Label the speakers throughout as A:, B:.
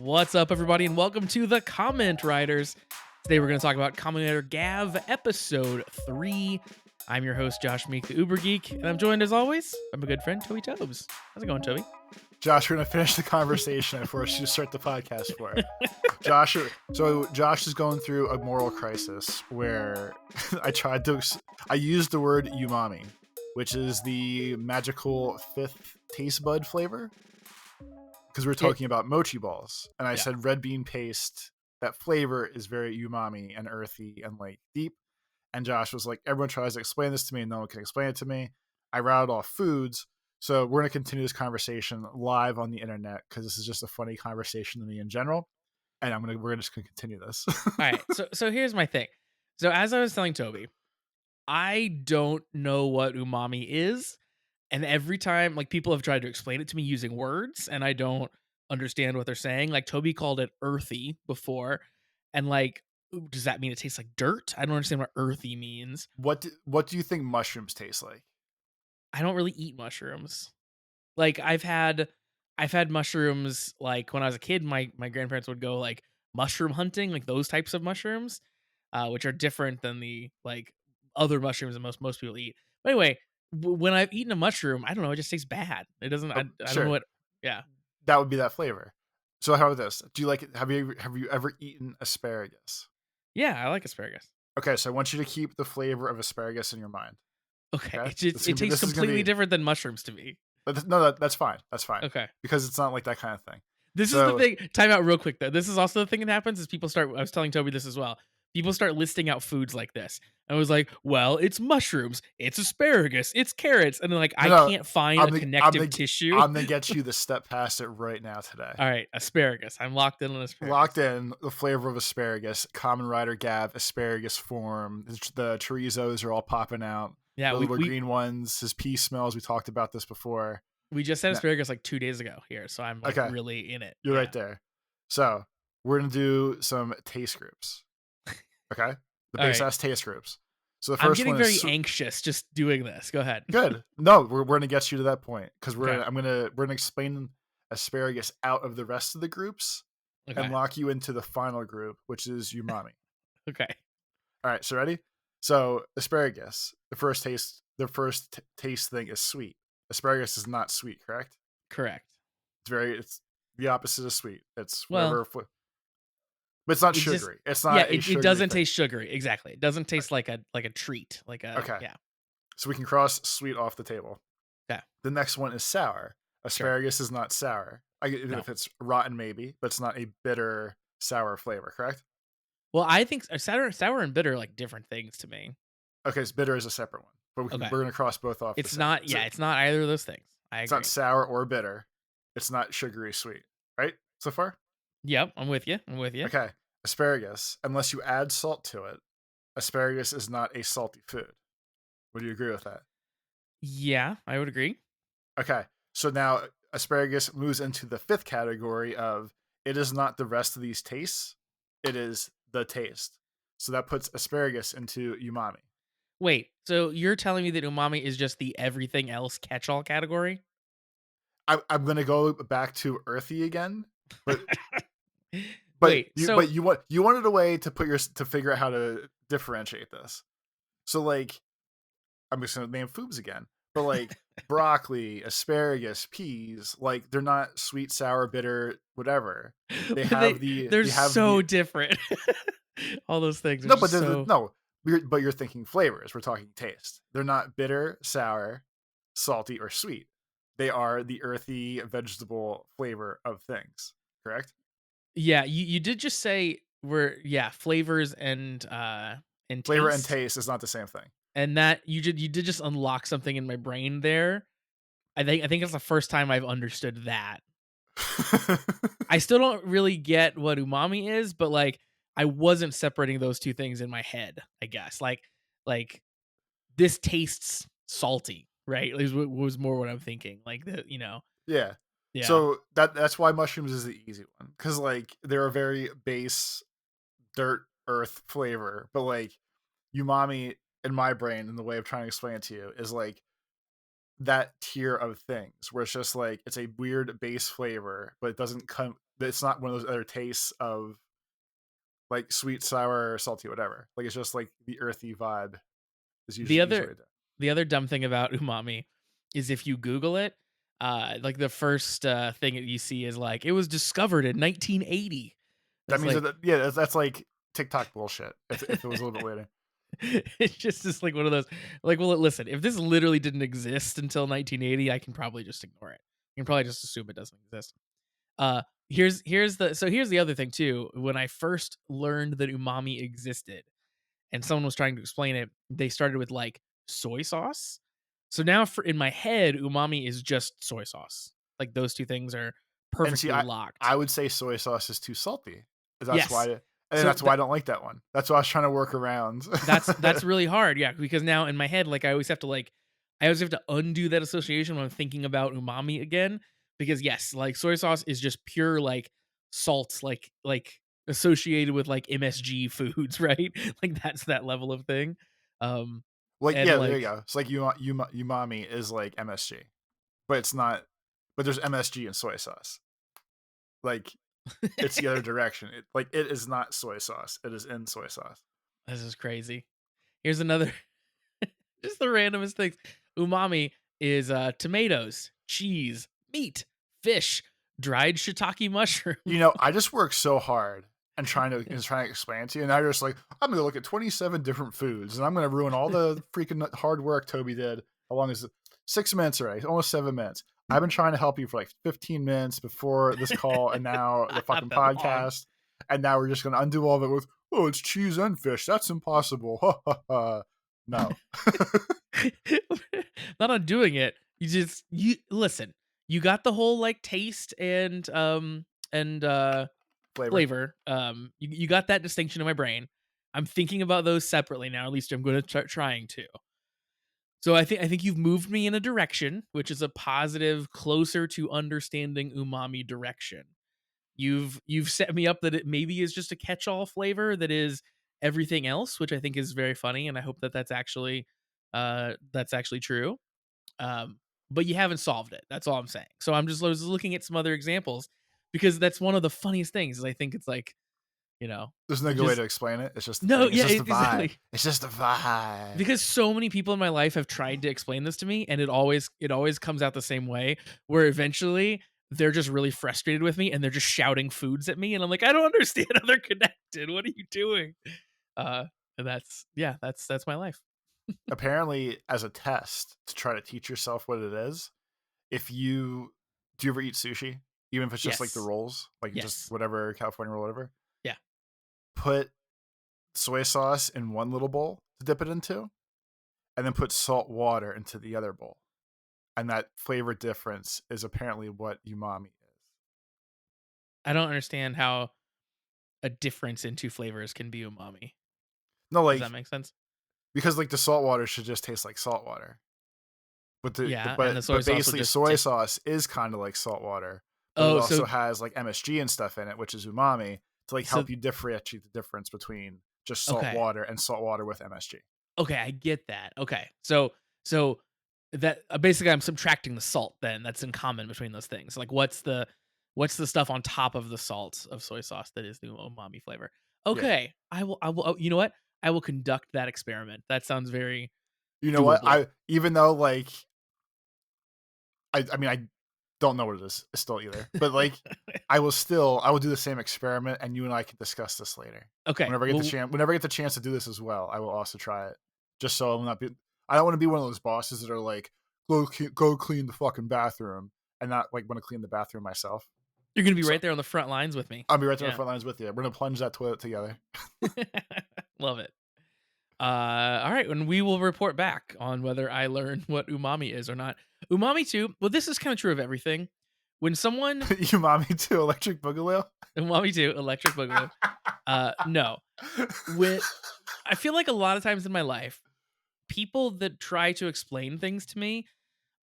A: What's up, everybody, and welcome to the Comment Writers. Today, we're going to talk about Kamen Rider Gav Episode 3. I'm your host, Josh Meek, the Uber Geek, and I'm joined, as always, by my good friend, Toby Tobes. How's it going, Toby?
B: Josh, we're going to finish the conversation I forced you to start the podcast for. Josh is going through a moral crisis where I used the word umami, which is the magical fifth taste bud flavor. Because we were talking about mochi balls, and I said red bean paste, that flavor is very umami and earthy and like deep. And Josh was like, everyone tries to explain this to me and no one can explain it to me. I rattled off foods. So we're going to continue this conversation live on the internet because this is just a funny conversation to me in general. And we're just going to continue this.
A: All right. So here's my thing. So as I was telling Toby, I don't know what umami is. And every time, like, people have tried to explain it to me using words, and I don't understand what they're saying. Like, Toby called it earthy before, and like, does that mean it tastes like dirt? I don't understand what earthy means.
B: What do you think mushrooms taste like?
A: I don't really eat mushrooms. Like, I've had mushrooms, like, when I was a kid. My grandparents would go like mushroom hunting, like those types of mushrooms, which are different than the like other mushrooms that most people eat. But anyway, when I've eaten a mushroom, I don't know, it just tastes bad. It doesn't. I don't know what. Yeah,
B: that would be that flavor. So how about this? Do you like it? Have you ever eaten asparagus?
A: Yeah, I like asparagus.
B: Okay, so I want you to keep the flavor of asparagus in your mind.
A: Okay? It tastes completely different than mushrooms to me.
B: No, that's fine. That's fine.
A: Okay,
B: because it's not like that kind of thing.
A: This is the thing. Time out real quick though. This is also the thing that happens is people start. I was telling Toby this as well. People start listing out foods like this. I was like, well, it's mushrooms, it's asparagus, it's carrots. And then like, I can't find a connective tissue.
B: I'm going to get you the step past it right now today.
A: All right. Asparagus. I'm locked in on asparagus.
B: Locked in. The flavor of asparagus. Kamen Rider Gav, asparagus form. The chorizos are all popping out.
A: Yeah.
B: The little green ones. His pea smells. We talked about this before.
A: We just had asparagus like 2 days ago here. So I'm like really in it.
B: You're right there. So we're going to do some taste groups. Okay, the base ass taste groups. So the first
A: I'm getting very anxious just doing this. Go ahead.
B: Good. No, we're gonna get you to that point because we're gonna explain asparagus out of the rest of the groups and lock you into the final group, which is umami.
A: Okay.
B: All right. So ready? So asparagus. The first taste thing is sweet. Asparagus is not sweet, correct?
A: Correct.
B: It's the opposite of sweet. It's whatever. But it's not sugary. It's not.
A: Yeah, it doesn't taste sugary. Exactly. It doesn't taste like a treat. Yeah.
B: So we can cross sweet off the table.
A: Yeah.
B: The next one is sour. Asparagus is not sour. If it's rotten, maybe, but it's not a bitter sour flavor. Correct?
A: Well, I think sour and bitter are like different things to me.
B: Okay, so bitter is a separate one, but we're gonna cross both off.
A: It's not. Yeah, it's not either of those things.
B: It's not sour or bitter. It's not sugary sweet. Right? So far.
A: Yep, I'm with you.
B: Okay, asparagus. Unless you add salt to it, asparagus is not a salty food. Would you agree with that?
A: Yeah, I would agree.
B: Okay, so now asparagus moves into the fifth category of it is not the rest of these tastes, it is the taste. So that puts asparagus into umami.
A: Wait, so you're telling me that umami is just the everything else catch-all category?
B: I'm going to go back to earthy again, but you wanted a way to figure out how to differentiate this. So like, I'm just going to name foods again, but like broccoli, asparagus, peas, like they're not sweet, sour, bitter, whatever.
A: They're so different. All those things.
B: But you're thinking flavors. We're talking taste. They're not bitter, sour, salty, or sweet. They are the earthy vegetable flavor of things. Correct?
A: Yeah, you did just say flavors and
B: flavor
A: taste.
B: And taste is not the same thing.
A: And that you did just unlock something in my brain there. I think it's the first time I've understood that. I still don't really get what umami is, but like I wasn't separating those two things in my head, I guess. Like this tastes salty, right? It was more what I'm thinking. Like
B: Yeah. So that's why mushrooms is the easy one, because like they're a very base dirt earth flavor, but like umami in my brain and the way of trying to explain it to you is like that tier of things where it's just like it's a weird base flavor, but it doesn't It's not one of those other tastes of like sweet, sour, salty, whatever. Like it's just like the earthy vibe is
A: The
B: usually
A: other
B: what it.
A: the other dumb thing about umami is if you Google it, like the first thing that you see is like it was discovered in 1980.
B: That
A: It's
B: means
A: like
B: that yeah, that's like TikTok bullshit. If it was a little bit later,
A: it's just like one of those like, well, listen, if this literally didn't exist until 1980, I can probably just ignore it. I can probably just assume it doesn't exist. Uh here's the other thing too. When I first learned that umami existed and someone was trying to explain it, they started with like soy sauce. So now for in my head, umami is just soy sauce. Like those two things are
B: and see,
A: perfectly
B: I
A: locked.
B: would say soy sauce is too salty. That's
A: Yes.
B: why, and
A: So
B: that's why I don't like that one. That's why I was trying to work around.
A: that's really hard, yeah, because now in my head, like I always have to undo that association when I'm thinking about umami again. Because yes, like soy sauce is just pure like salt, like associated with like MSG foods, right? Like that's that level of thing. Um
B: Like
A: and
B: yeah, there you
A: like
B: go. It's like umami is like MSG, but it's not. But there's MSG in soy sauce. Like it's the other direction. It is not soy sauce. It is in soy sauce.
A: this is crazy. Here's another just the randomest things. Umami is tomatoes, cheese, meat, fish, dried shiitake
B: You
A: mushrooms.
B: know, I just work so hard and trying to explain it to you, and now you're just like, I'm gonna look at 27 different foods, and I'm gonna ruin all the freaking hard work Toby did. How long is it? 6 minutes already, almost 7 minutes. I've been trying to help you for like 15 minutes before this call, and now the fucking
A: Not that long.
B: podcast, and now we're just gonna undo all of it with, oh, it's cheese and fish. That's impossible. Ha ha ha. No
A: Not on doing it. You listen. You got the whole like taste and
B: flavor.
A: flavor. You got that distinction in my brain. I'm thinking about those separately now. At least I'm going to start trying to. So I think you've moved me in a direction, which is a positive, closer to understanding umami direction. You've set me up that it maybe is just a catch-all flavor that is everything else, which I think is very funny, and I hope that that's actually true. But you haven't solved it. That's all I'm saying. So I was looking at some other examples because that's one of the funniest things. Is I think it's like you know
B: There's no good way
A: just
B: to explain it. It's just the
A: no,
B: thing. It's
A: yeah,
B: just the vibe.
A: exactly.
B: It's just the vibe.
A: Because so many people in my life have tried to explain this to me, and it always comes out the same way, where eventually they're just really frustrated with me and they're just shouting foods at me, and I'm like, I don't understand how they're connected. What are you doing? And that's my life.
B: Apparently, as a test to try to teach yourself what it is, if you do you ever eat sushi, even if it's just like the
A: Yes.
B: rolls, like just
A: Yes.
B: whatever California roll, whatever,
A: Yeah.
B: put soy sauce in one little bowl to dip it into, and then put salt water into the other bowl, and that flavor difference is apparently what umami is.
A: I don't understand how a difference in two flavors can be umami.
B: No,
A: Does that
B: like
A: make sense?
B: because like the salt water should just taste like salt water, but
A: Yeah, and the soy sauce would
B: basically
A: just
B: soy
A: take.
B: sauce is kind of like salt water, but it
A: Oh,
B: also
A: so
B: has like MSG and stuff in it, which is umami to like
A: so
B: help you differentiate the difference between just salt
A: okay.
B: water and salt water with MSG.
A: Okay, I get that. Okay. So that basically I'm subtracting the salt then that's in common between those things. Like what's the stuff on top of the salt of soy sauce that is the umami flavor?
B: Yeah.
A: Okay. I will oh, you know what? I will conduct that experiment. That sounds very
B: You know what?
A: doable.
B: I even though like I mean I don't know what it is still either, but like I will do the same experiment and you and I can discuss this later.
A: Okay. Well,
B: Whenever I get the chance to do this as well, I will also try it. Just so I'm not be I don't want to be one of those bosses that are like go clean the fucking bathroom and not like want to clean the bathroom myself.
A: you're going to be
B: So
A: right there on the front lines with me.
B: I'll be right there on the
A: Yeah.
B: front lines with you. We're gonna plunge that toilet together.
A: Love it. All right, and we will report back on whether I learn what umami is or not. Umami too. Well, this is kind of true of everything. When someone
B: You mommy to electric boogaloo.
A: umami too, electric boogaloo. No. When I feel like a lot of times in my life, people that try to explain things to me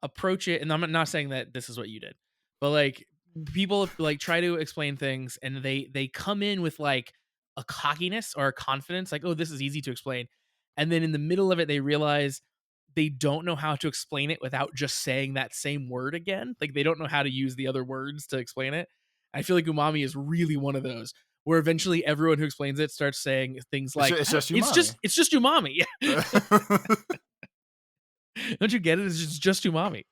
A: approach it, and I'm not saying that this is what you did, but like people like try to explain things and they come in with like a cockiness or a confidence, like, oh, this is easy to explain. And then in the middle of it, they realize they don't know how to explain it without just saying that same word again. Like they don't know how to use the other words to explain it. I feel like umami is really one of those where eventually everyone who explains it starts saying things like,
B: It's just
A: It's
B: umami.
A: just umami." Don't you get it? It's just umami.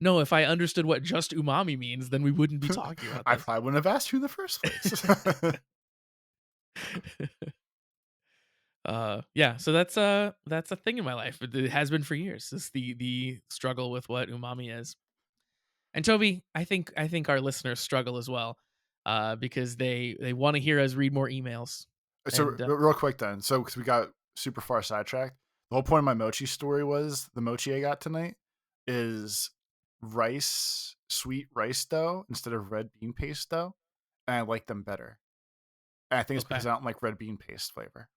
A: No, if I understood what just umami means, then we wouldn't be talking about
B: I
A: this.
B: probably wouldn't have asked you in the first place.
A: Yeah, so that's a thing in my life. It has been for years. This the struggle with what umami is. And Toby, I think our listeners struggle as well, because they want to hear us read more emails.
B: So
A: And
B: real quick then, so because we got super far sidetracked, the whole point of my mochi story was the mochi I got tonight is rice, sweet rice dough instead of red bean paste dough, and I like them better. And I think it's
A: okay,
B: because I don't like red bean paste flavor.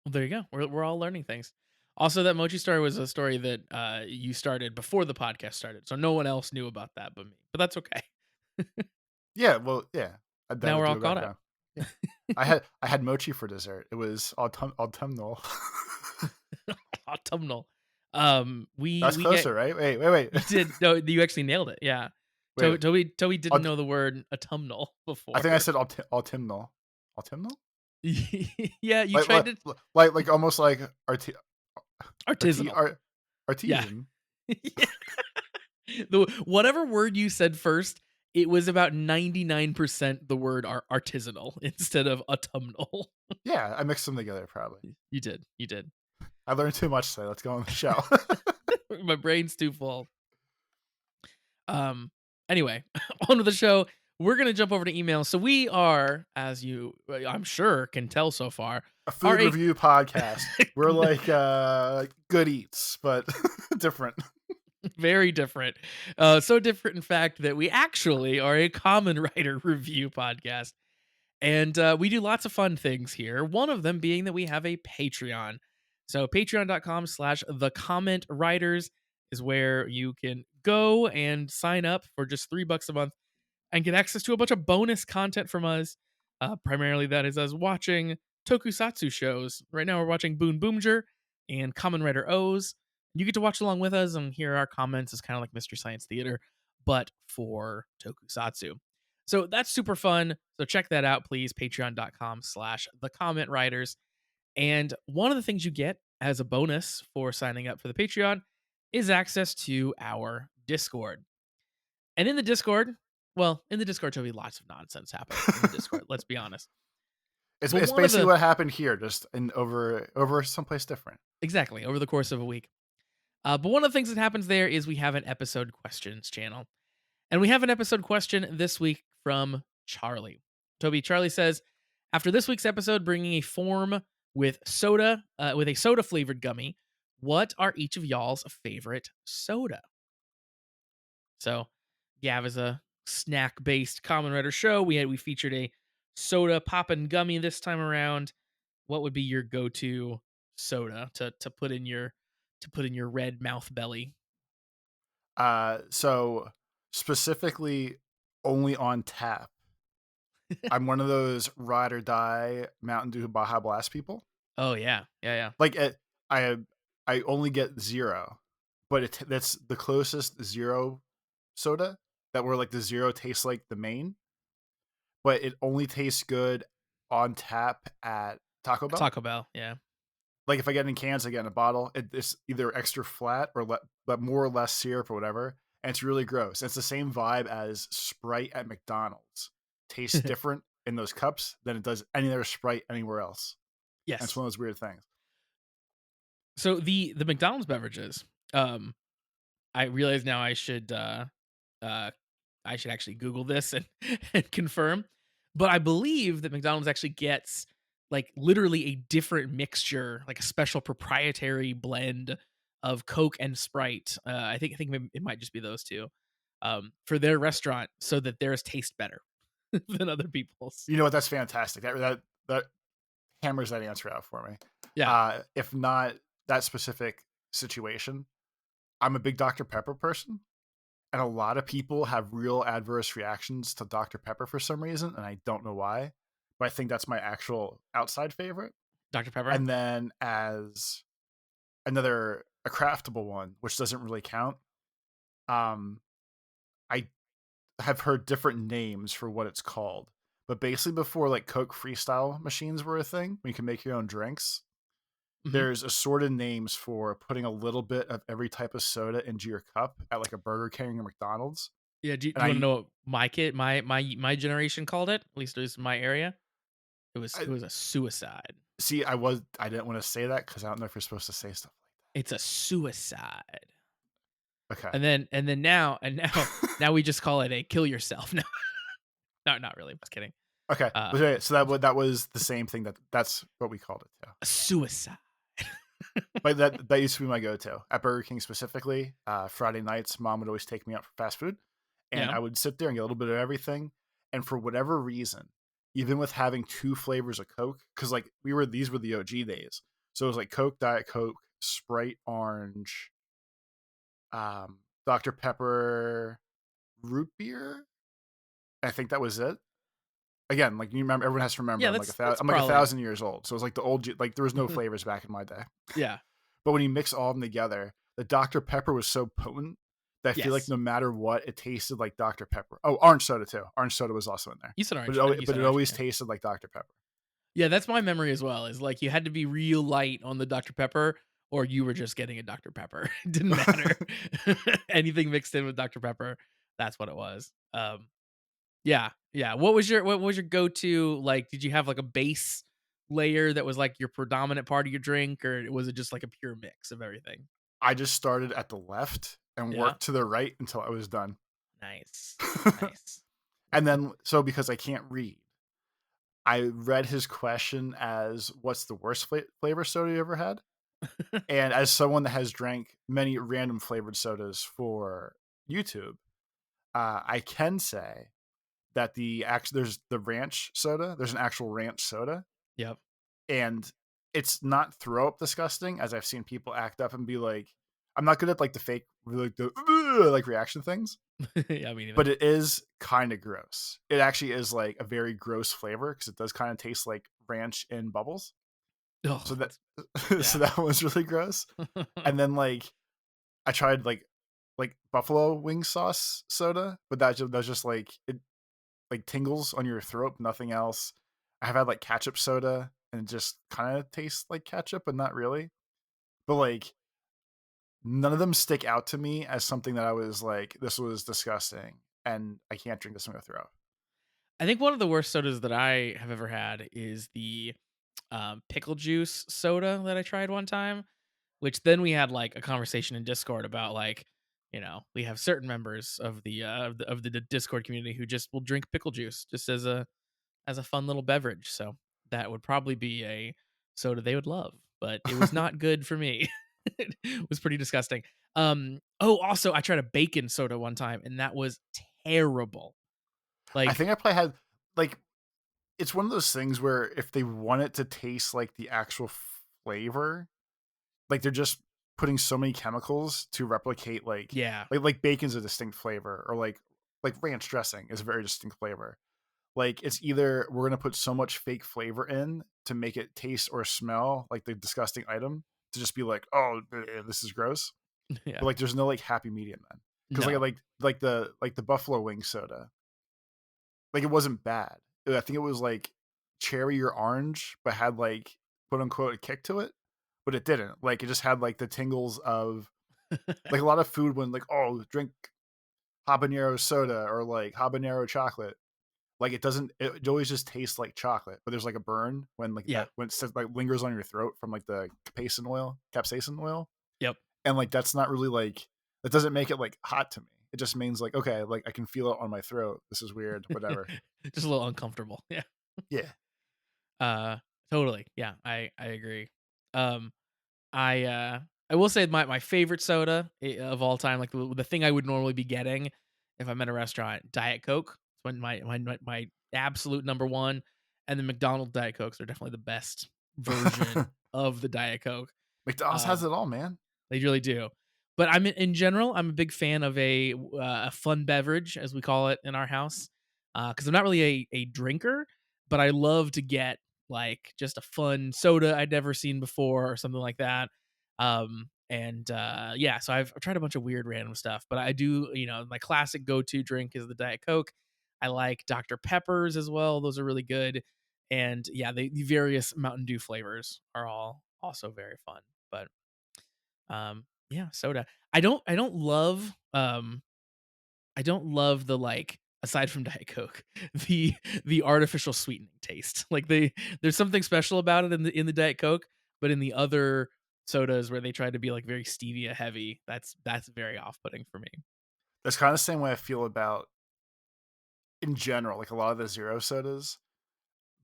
A: well, there you go. We're all learning things. Also, that mochi story was a story that you started before the podcast started, so no one else knew about that but me. But that's okay.
B: Yeah, well, yeah, I
A: Now
B: that'll
A: we're all
B: do a
A: caught up.
B: background. Yeah, I had mochi for dessert. It was autumnal.
A: Autumnal.
B: That's
A: We get
B: closer, right? Wait.
A: you did no, you actually nailed it. Yeah.
B: Wait.
A: Toby didn't
B: Aut-
A: know the word autumnal
B: I think I
A: before.
B: said autumnal. Autumnal?
A: Yeah, you
B: Like
A: tried
B: like
A: to
B: like almost like
A: artisanal. Yeah.
B: artesian.
A: Yeah. Whatever word you said first, it was about 99% the word artisanal instead of autumnal.
B: Yeah, I mixed them together probably.
A: You did. You did.
B: I learned too much today. Let's go on the show.
A: My brain's too full. Um anyway, on with the show. We're going to jump over to email. So we are, as you I'm sure can tell so far,
B: A
A: are
B: food review podcast. We're like good eats, but different.
A: very different. So different, in fact, that we actually are a common writer review podcast. And we do lots of fun things here. One of them being that we have a Patreon. So patreon.com/slash the comment writers is where you can go and sign up for just $3 a month and get access to a bunch of bonus content from us. Primarily, that is us watching tokusatsu shows. Right now, we're watching Boon Boomjer and Common Writer O's. You get to watch along with us and hear our comments. It's kind of like Mystery Science Theater, but for tokusatsu. So that's super fun. So check that out, please. Patreon.com/slash the comment writers. And one of the things you get as a bonus for signing up for the Patreon is access to our Discord. And in the Discord, well, in the Discord, there'll be lots of nonsense happening in the Discord. Let's be honest. But
B: It's
A: one of
B: basically
A: the
B: what happened here, just in over someplace different.
A: exactly over the course of a week. But one of the things that happens there is we have an episode questions channel, and we have an episode question this week from Charlie. Toby, Charlie says, after this week's episode bringing a form with a soda flavored gummy, what are each of y'all's favorite soda? So, Gav is a snack based common writer show. We featured a soda poppin' gummy this time around. What would be your go to soda to put in your red mouth belly?
B: So specifically only on tap. I'm one of those ride or die Mountain Dew Baja Blast people.
A: Oh yeah, yeah,
B: Like I I only get zero, but that's the closest zero soda that where like the zero tastes like the main, but it only tastes good on tap at Taco
A: yeah.
B: Bell.
A: Taco Bell, yeah.
B: Like if I get it in cans, I get in a bottle. It's either extra flat or but more or less syrup or whatever, and it's really gross. It's the same vibe as Sprite at McDonald's. Tastes different in those cups than it does any other Sprite anywhere else. And it's
A: Yes.
B: one of those weird things.
A: So the McDonald's beverages, I realize now uh I should actually Google this and, and confirm. But I believe that McDonald's actually gets like literally a different mixture, like a special proprietary blend of Coke and Sprite. I think it might just be those two, for their restaurant, so that theirs taste better than other people's.
B: You know what? That's fantastic. That hammers that answer out for me.
A: Yeah,
B: If not that specific situation, I'm a big Dr. Pepper person, and a lot of people have real adverse reactions to Dr. Pepper for some reason, and I don't know why. But I think that's my actual outside favorite.
A: Dr Pepper.
B: And then as another a craftable one, which doesn't really count, um, I have heard different names for what it's called. But basically, before like Coke Freestyle machines were a thing, where you can make your own drinks,
A: Mhm.
B: there's assorted names for putting a little bit of every type of soda into your cup at like a Burger King or McDonald's.
A: Yeah, do
B: And
A: you wanna know what my generation called it? At least my area?
B: I
A: It was a suicide.
B: see, I didn't want to say that because I don't know if you're supposed to say stuff
A: It's a suicide.
B: like that.
A: And then now we just call it a kill yourself. No, no, not really, just kidding.
B: Okay,
A: Uh,
B: okay. So that was the same thing. That's what we called it too.
A: a suicide.
B: But that used to be my go-to at Burger King specifically. Friday nights, mom would always take me out for fast food, and
A: Yeah.
B: I would sit there and get a little bit of everything. And for whatever reason, even with having two flavors of Coke, because like these were the OG days, so it was like Coke, Diet Coke, Sprite, Orange, Dr Pepper, root beer. I think that was it. Again, like you remember, everyone has to remember.
A: Yeah,
B: I'm like
A: that's
B: I'm like a
A: probably
B: thousand years old, so it's like the old like there was no flavors back in my day.
A: yeah.
B: But when you mix all of them together, the Dr. Pepper was so potent that I feel like
A: Yes.
B: no matter what, it tasted like Dr. Pepper. Oh, orange soda too. Orange soda was also in there,
A: You said
B: but
A: orange. I think you
B: but
A: said
B: it
A: orange,
B: always
A: yeah.
B: tasted like Dr. Pepper.
A: Yeah, that's my memory as well, is, like, you had to be real light on the Dr. Pepper or you were just getting a Dr. Pepper. It didn't matter. Anything mixed in with Dr. Pepper, that's what it was. Yeah, yeah. What was your go-to, like, did you have, like, a base layer that was, like, your predominant part of your drink, or was it just, like, a pure mix of everything?
B: I just started at the left and
A: Yeah.
B: worked to the right until I was done.
A: Nice. Nice.
B: And then, so because I can't read, I read his question as, "What's the worst flavor soda you ever had?" And as someone that has drank many random flavored sodas for YouTube, I can say that there's the ranch soda. There's an actual ranch soda,
A: Yep.
B: and it's not throw up disgusting as I've seen people act up and be like, I'm not good at like the fake like the like reaction things,
A: Yeah, me neither.
B: but it is kind of gross. It actually is like a very gross flavor because it does kind of taste like ranch in bubbles. So
A: Oh,
B: that so
A: yeah.
B: that was really gross. And then like I tried like buffalo wing sauce soda, but that's just like it like tingles on your throat, nothing else. I have had like ketchup soda and it just kind of tastes like ketchup, but not really. But like none of them stick out to me as something that I was like, this was disgusting and I can't drink this. I'm gonna throw up.
A: I think one of the worst sodas that I have ever had is the, pickle juice soda that I tried one time, which then we had, like, a conversation in Discord about, like, we have certain members of the Discord community who just will drink pickle juice just as a fun little beverage, so that would probably be a soda they would love, but it was not good for me. It was pretty disgusting. Also, I tried a bacon soda one time, and that was terrible.
B: I
A: Like
B: think I probably had like it's one of those things where if they want it to taste like the actual flavor, like they're just putting so many chemicals to replicate
A: yeah.
B: like bacon's a distinct flavor or like ranch dressing is a very distinct flavor. Like it's either we're gonna put so much fake flavor in to make it taste or smell like the disgusting item to just be like, oh, this is gross.
A: Yeah.
B: But like, there's no like happy medium then, because
A: No.
B: like the buffalo wing soda, like it wasn't bad. I think it was like cherry or orange, but had like quote unquote a kick to it, but it didn't. Like it just had like the tingles of like a lot of food when like oh drink habanero soda or like habanero chocolate. Like it doesn't. It always just tastes like chocolate, but there's like a burn when like
A: Yeah.
B: that when it says, like lingers on your throat from like the capsaicin oil,
A: Yep.
B: and like that's not really like that doesn't make it like hot to me. It just means like okay, like I can feel it on my throat. This is weird. Whatever.
A: Just a little uncomfortable. Yeah.
B: Yeah.
A: Uh, totally. Yeah, I agree. Um, I will say my favorite soda of all time, like the thing I would normally be getting if I'm at a restaurant, Diet Coke. It's when my absolute number one, and the McDonald's Diet Cokes are definitely the best version of the Diet Coke.
B: McDonald's has
A: Um,
B: it all, man.
A: they really do. But in general, I'm a big fan of a fun beverage, as we call it in our house, because I'm not really a drinker, but I love to get like just a fun soda I'd never seen before or something like that. And yeah, so I've tried a bunch of weird random stuff, but I do, my classic go-to drink is the Diet Coke. I like Dr. Peppers as well. Those are really good. And yeah, the various Mountain Dew flavors are all also very fun. But yeah, soda. I don't love the, like, aside from Diet Coke, the artificial sweetening taste. Like, there's something special about it in the Diet Coke, but in the other sodas where they try to be, like, very stevia heavy, that's very off-putting for me.
B: That's kind of the same way I feel about in general, like a lot of the zero sodas,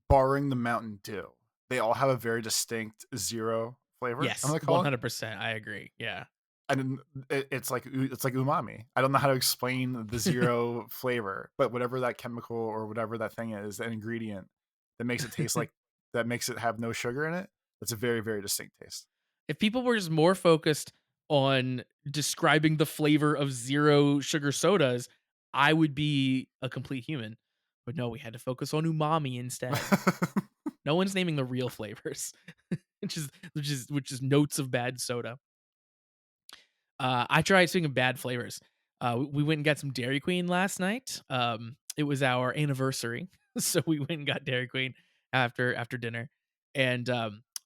B: barring the Mountain Dew. They all have a very distinct zero flavor, I'm
A: Yes,
B: gonna call it.
A: 100%, I agree, yeah.
B: And it's like umami. I don't know how to explain the zero flavor, but whatever that chemical or whatever that thing is, that ingredient that makes it taste like that makes it have no sugar in it, that's a very, very distinct taste.
A: If people were just more focused on describing the flavor of zero sugar sodas, I would be a complete human. But no, we had to focus on umami instead. No one's naming the real flavors, which is notes of bad soda. I tried speaking of bad flavors. We went and got some Dairy Queen last night. It was our anniversary, so we went and got Dairy Queen after dinner, and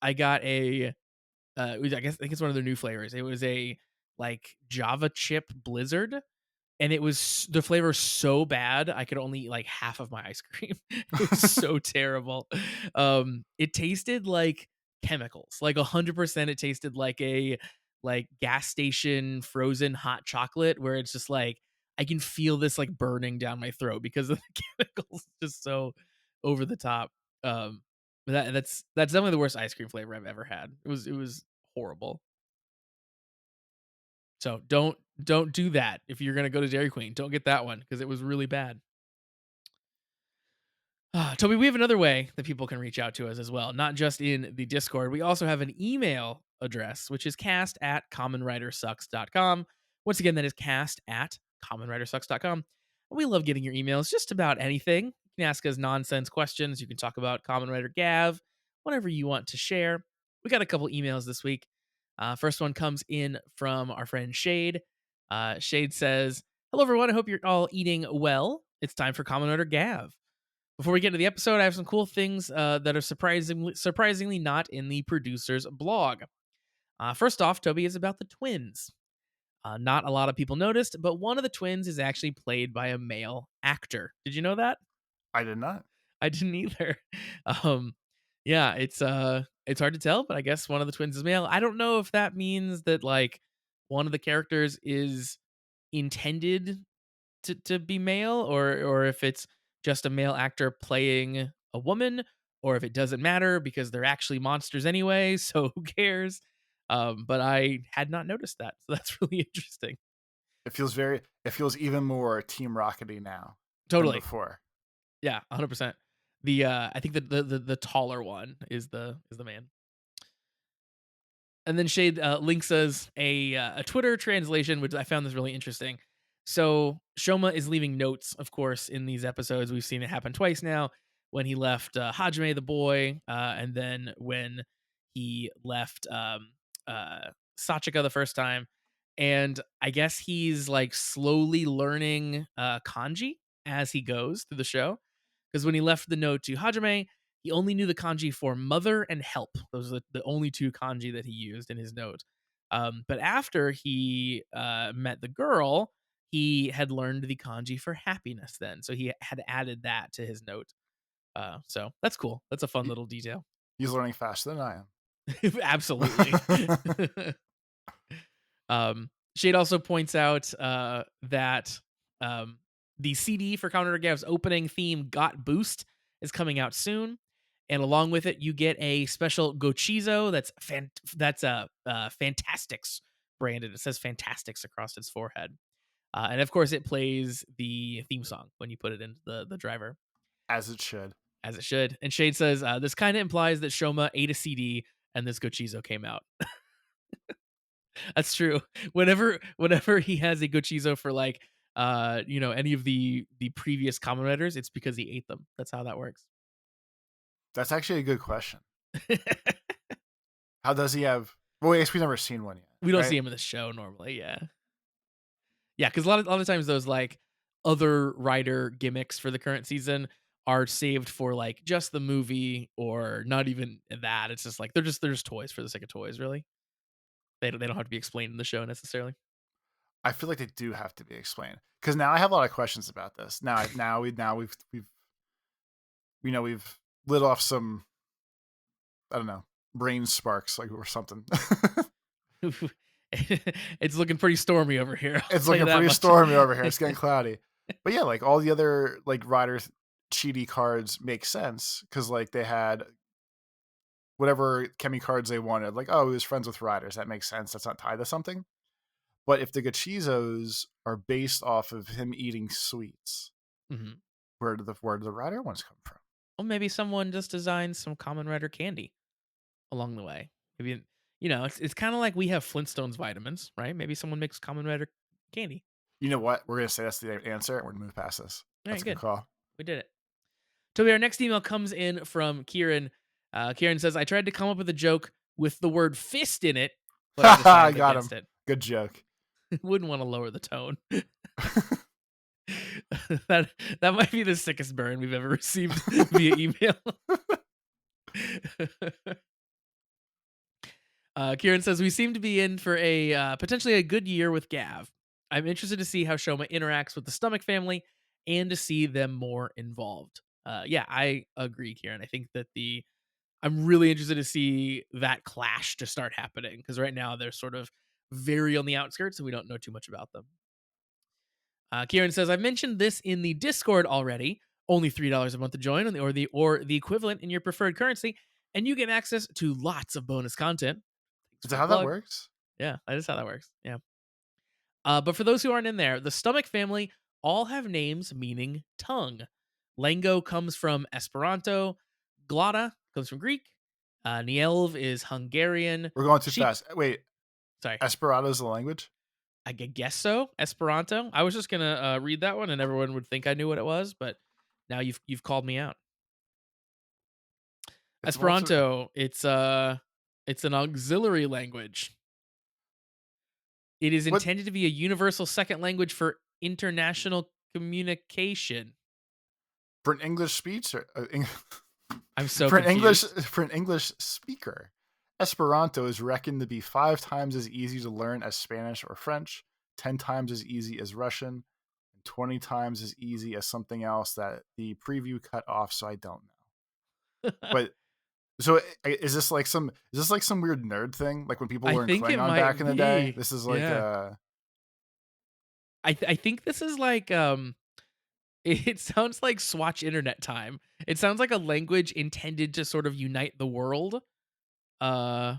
A: I got I think it's one of their new flavors. It was a like Java chip Blizzard, and it was the flavor so bad I could only eat like half of my ice cream. It was so terrible. It tasted like chemicals, like 100%. It tasted like a gas station frozen hot chocolate, where it's just like I can feel this like burning down my throat because of the chemicals, just so over the top. Um, that's definitely the worst ice cream flavor I've ever had. It was horrible. So don't do that if you're gonna go to Dairy Queen. Don't get that one because it was really bad. Toby, we have another way that people can reach out to us as well, not just in the Discord. We also have an email address, which is cast@commonwritersucks.com. Once again, that is cast@commonwritersucks.com. We love getting your emails, just about anything. You can ask us nonsense questions. You can talk about Common Writer Gav, whatever you want to share. We got a couple emails this week. First one comes in from our friend Shade. Shade says, "Hello, everyone. I hope you're all eating well. It's time for Common Writer Gav. Before we get into the episode, I have some cool things that are surprisingly not in the producer's blog. First off, Toby, is about the twins. Not a lot of people noticed, but one of the twins is actually played by a male actor. Did you know that?
B: I did not.
A: I didn't either. Um, yeah, it's hard to tell, but I guess one of the twins is male. I don't know if that means that like one of the characters is intended to be male, or if it's just a male actor playing a woman, or if it doesn't matter because they're actually monsters anyway, so who cares? But I had not noticed that, so that's really interesting.
B: It feels even more Team Rockety now than
A: Totally.
B: before.
A: Yeah, 100%. The I think the taller one is the man. And then Shade links us a Twitter translation, which I found this really interesting. So Shoma is leaving notes, of course, in these episodes. We've seen it happen twice now. When he left Hajime the boy, and then when he left Sachika the first time. And I guess he's like slowly learning kanji as he goes through the show. Because when he left the note to Hajime, he only knew the kanji for mother and help. Those are the only two kanji that he used in his note. But after he met the girl, he had learned the kanji for happiness then. So he had added that to his note. So that's cool. That's a fun
B: He-
A: little detail.
B: He's learning faster than I
A: Absolutely.
B: am.
A: Shade also points out that the CD for Counter Gav's opening theme "Got Boost" is coming out soon, and along with it, you get a special Gochizo that's Fantastics branded. It says Fantastics across its forehead, and of course, it plays the theme song when you put it into the driver,
B: As it should.
A: as it should. And Shade says this kind of implies that Shoma ate a CD and this Gochizo came out. That's true. Whenever he has a Gochizo for like any of the previous Kamen Riders, it's because he ate them. That's how that works.
B: That's actually a good question. How does he have? Well, I guess we've never seen one yet.
A: We don't
B: right?
A: see him in the show normally, yeah. Yeah, because a lot of times those, like, other writer gimmicks for the current season are saved for, like, just the movie or not even that. It's just, like, they're just toys for the sake of toys, really. They don't have to be explained in the show necessarily.
B: I feel like they do have to be explained because now I have a lot of questions about this. We've lit off some, I don't know, brain sparks like or something.
A: It's looking pretty stormy over here, I'll
B: It's
A: tell you
B: looking
A: that
B: pretty
A: much.
B: stormy over here. It's getting cloudy. But yeah, like all the other like rider cheaty cards make sense because like they had whatever Chemi cards they wanted. Like, oh, he was friends with riders. That makes sense. That's not tied to something. But if the Gachizos are based off of him eating sweets,
A: Mhm.
B: where do the rider ones come from?
A: Well, maybe someone just designed some Common Rider candy along the way. Maybe, it's kinda like we have Flintstones vitamins, right? Maybe someone makes Common Rider candy.
B: You know what? We're gonna say that's the answer, and we're gonna move past this. That's
A: Alright,
B: a good
A: good.
B: call.
A: We did it. Toby, our next email comes in from Kieran. Kieran says, I tried to come up with a joke with the word fist in it, but I
B: I
A: decided
B: got him.
A: against it.
B: Good joke.
A: Wouldn't want to lower the tone. that that might be the sickest burn we've ever received via email. Kieran says, we seem to be in for a potentially a good year with Gav. I'm interested to see how Shoma interacts with the Stomach family and to see them more involved. Yeah, I agree, Kieran. I think that I'm really interested to see that clash to start happening because right now they're sort of very on the outskirts and we don't know too much about them. Kieran says, I've mentioned this in the Discord already. Only $3 a month to join, or the equivalent in your preferred currency, and you get access to lots of bonus content. Thanks
B: Is
A: for
B: that
A: the
B: how that
A: plug.
B: works?
A: Yeah, that is how that works. Yeah. But for those who aren't in there, the Stomach family all have names meaning tongue. Lango comes from Esperanto. Glotta comes from Greek. Nielv is Hungarian.
B: We're going too
A: Sheet.
B: fast. Wait,
A: Sorry,
B: Esperanto is the language?
A: I guess so. Esperanto. I was just gonna read that one, and everyone would think I knew what it was, but now you've called me out.
B: It's multi.
A: Esperanto. It's an auxiliary language. It is
B: What
A: intended to be a universal second language for international communication.
B: for an English speech or
A: I'm so
B: for an English
A: confused.
B: for an English speaker? Esperanto is reckoned to be 5 times as easy to learn as Spanish or French, 10 times as easy as Russian, and 20 times as easy as something else that the preview cut off, so I don't know. But so is this like some weird nerd thing? Like when people
A: I
B: learned
A: think it
B: Klingon back
A: might
B: in the day?
A: be.
B: This is like
A: Yeah. I think this is like it sounds like Swatch internet time. It sounds like a language intended to sort of unite the world. Uh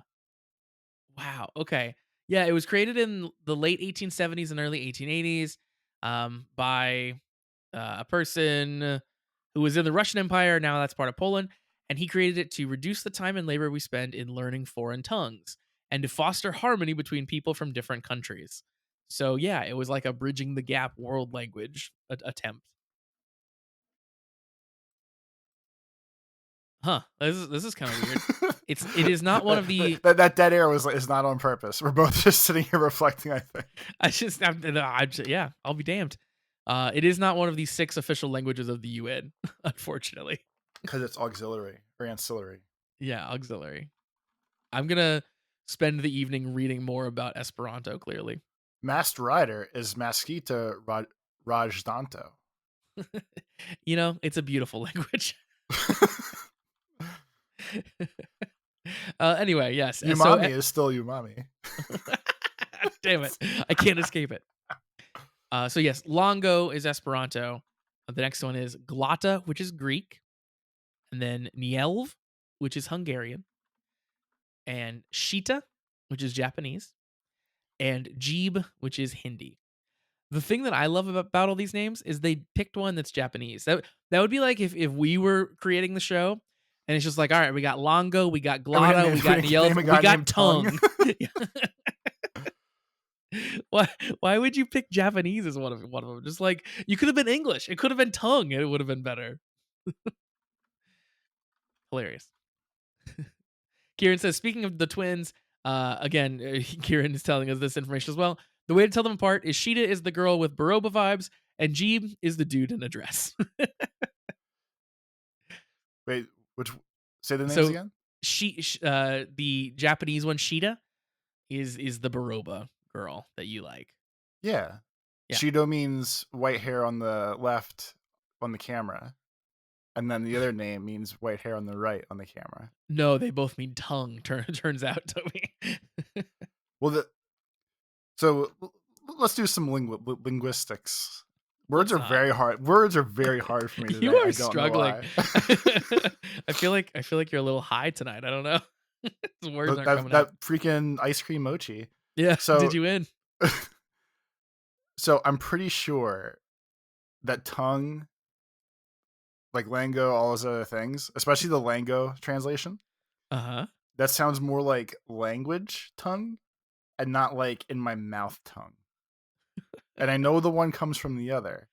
A: wow. Okay. Yeah, it was created in the late 1870s and early 1880s by a person who was in the Russian Empire. Now that's part of Poland. And he created it to reduce the time and labor we spend in learning foreign tongues and to foster harmony between people from different countries. So, yeah, it was like a bridging the gap world language attempt. Huh. This is kind of weird. It is not one of the
B: that dead air is not on purpose. We're both just sitting here reflecting, I think.
A: yeah, I'll be damned. It is not one of the 6 official languages of the UN, unfortunately.
B: Because it's auxiliary or ancillary.
A: Yeah, auxiliary. I'm gonna spend the evening reading more about Esperanto. Clearly,
B: Masked Rider is Maskita Rajdanto.
A: it's a beautiful language. Anyway, yes.
B: Umami is still umami.
A: Damn it, I can't escape it. So yes, Longo is Esperanto. The next one is Glotta, which is Greek, and then Nielv, which is Hungarian, and Shita, which is Japanese, and Jeeb, which is Hindi. The thing that I love about all these names is they picked one that's Japanese. That would be like if we were creating the show and it's just like, all right, we got Longo, we got
B: And
A: Glotta, we got Nielv, we got Tongue. Why would you pick Japanese as one of them? Just like you could have been English. It could have been Tongue, and it would have been better. Hilarious. Kieran says, speaking of the twins, Again, Kieran is telling us this information as well. The way to tell them apart is Sheeta is the girl with Baroba vibes, and Jeeb is the dude in a dress.
B: Wait, which say the names
A: So
B: again?
A: the Japanese one, Sheeta, is the Baroba girl that you like.
B: Yeah.
A: Yeah.
B: Shido means white hair on the left on the camera, and then the other name means white hair on the right on the camera.
A: No, they both mean tongue. Turns out, Toby.
B: Well, so let's do some linguistics. Words
A: Let's
B: are
A: not.
B: very hard. Words are very hard for me
A: You
B: today.
A: are
B: I don't know
A: struggling.
B: why.
A: I feel like you're a little high tonight. I don't know. The words aren't coming out.
B: That freaking ice cream mochi.
A: Yeah. Did
B: So
A: you win?
B: so I'm pretty sure that tongue, like Lango, all those other things, especially the Lango translation,
A: Uh huh.
B: that sounds more like language tongue and not like in my mouth tongue. And I know the one comes from the other,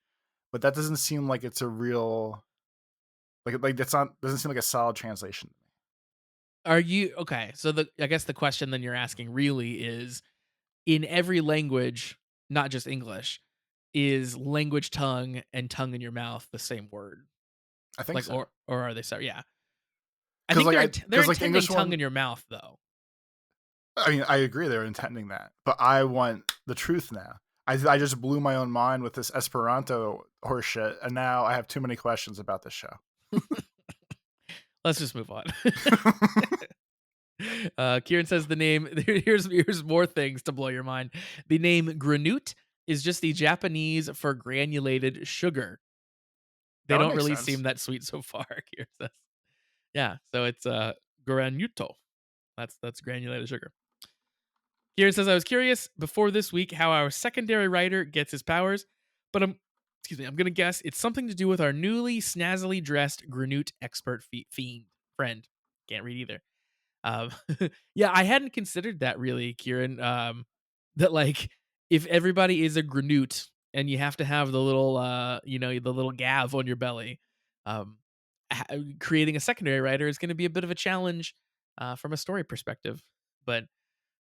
B: but that doesn't seem like it's a real like that's not doesn't seem like a solid translation to me.
A: Are you okay? So I guess the question then you're asking really is in every language, not just English, is language tongue and tongue in your mouth the same word?
B: I think
A: Like
B: so.
A: or are they so? Yeah. I
B: Because
A: think they're
B: because like the
A: intending
B: English
A: tongue
B: one,
A: in your mouth though.
B: I mean, I agree they're intending that, but I want the truth now. I just blew my own mind with this Esperanto horseshit, and now I have too many questions about this show.
A: Let's just move on. Kieran says the name. Here's more things to blow your mind. The name granute is just the Japanese for granulated sugar. They
B: That would
A: don't
B: make
A: really seem
B: sense.
A: that sweet so far. Kieran says, yeah. So it's granuto. That's granulated sugar. Kieran says I was curious before this week how our secondary writer gets his powers, but I'm gonna guess it's something to do with our newly snazzily dressed granute expert fiend friend. Can't read either. Um, yeah, I hadn't considered that really, Kieran. That like if everybody is a granute and you have to have the little, the little gav on your belly, um, creating a secondary writer is going to be a bit of a challenge from a story perspective. But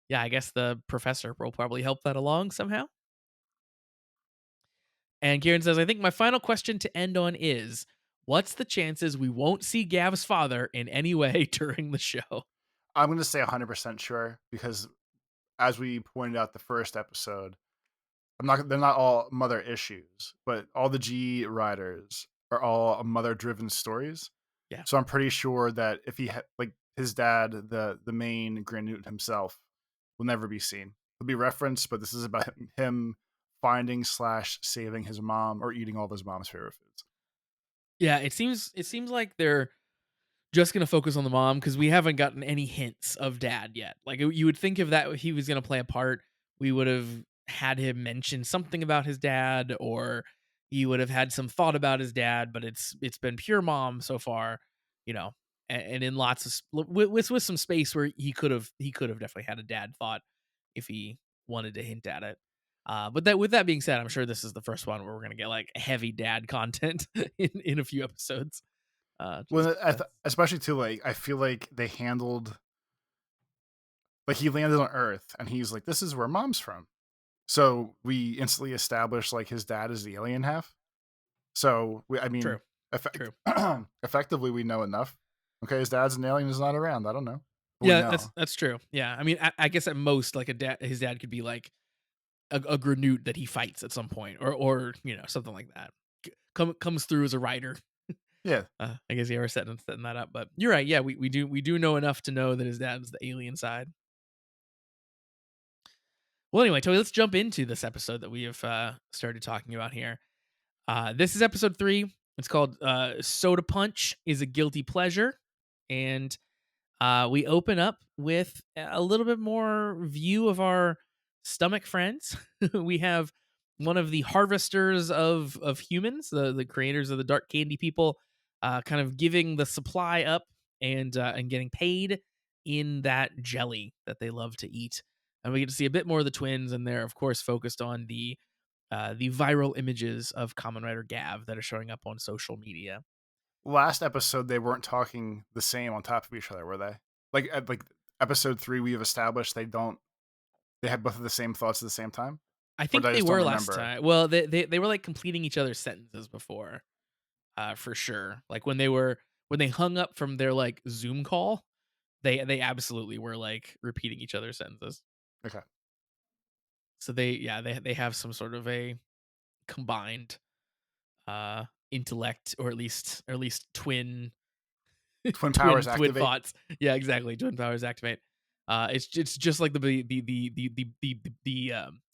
A: yeah, I guess the professor will probably help that along somehow. And Kieran says, I think my final question to end on is what's the chances we won't see Gav's father in any way during the show?
B: I'm going to say 100% sure because, as we pointed out the first episode, they're not all mother issues, but all the G riders are all mother driven stories.
A: Yeah.
B: So I'm pretty sure that if like his dad, the main Granute himself, will never be seen. He'll be referenced, but this is about him finding slash saving his mom or eating all of his mom's favorite foods.
A: Yeah, it seems like they're just gonna focus on the mom because we haven't gotten any hints of dad yet. Like you would think if that he was gonna play a part, we would have had him mention something about his dad, or he would have had some thought about his dad. But it's been pure mom so far, you know, and in lots of with some space where he could have definitely had a dad thought if he wanted to hint at it. But that with that being said, I'm sure this is the first one where we're gonna get like heavy dad content in a few episodes. Just
B: Well,
A: that's
B: especially too, like I feel like they handled like he landed on Earth and he's like, "This is where mom's from." So we instantly established like his dad is the alien half. So I
A: true.
B: mean,
A: True.
B: effectively, we know enough. Okay, his dad's an alien is not around. I don't know, but we
A: Yeah,
B: know.
A: that's true. Yeah, I mean, I guess at most, like his dad could be like a granute that he fights at some point, or something like that. Comes through as a rider.
B: Yeah.
A: I guess he ever setting that up, but you're right. Yeah, we do know enough to know that his dad's the alien side. Well, anyway, Toby, let's jump into this episode that we have started talking about here. This is episode 3. It's called "Soda Punch is a Guilty Pleasure," and we open up with a little bit more view of our stomach friends. We have one of the harvesters of humans, the creators of the dark candy people, kind of giving the supply up and getting paid in that jelly that they love to eat. And we get to see a bit more of the twins, and they're of course focused on the viral images of Common Rider Gav that are showing up on social media.
B: Last episode, they weren't talking the same on top of each other, were they? Like episode 3 we've established they had both of the same thoughts at the same time?
A: I
B: Or
A: think
B: did I
A: they
B: just don't
A: were last
B: remember?
A: time. Well, they were like completing each other's sentences before, for sure. Like when they hung up from their like Zoom call, they absolutely were like repeating each other's sentences.
B: Okay.
A: So they have some sort of a combined intellect, or at least
B: Twin powers
A: twin
B: activate.
A: thoughts. Yeah, exactly. Twin powers activate. It's just like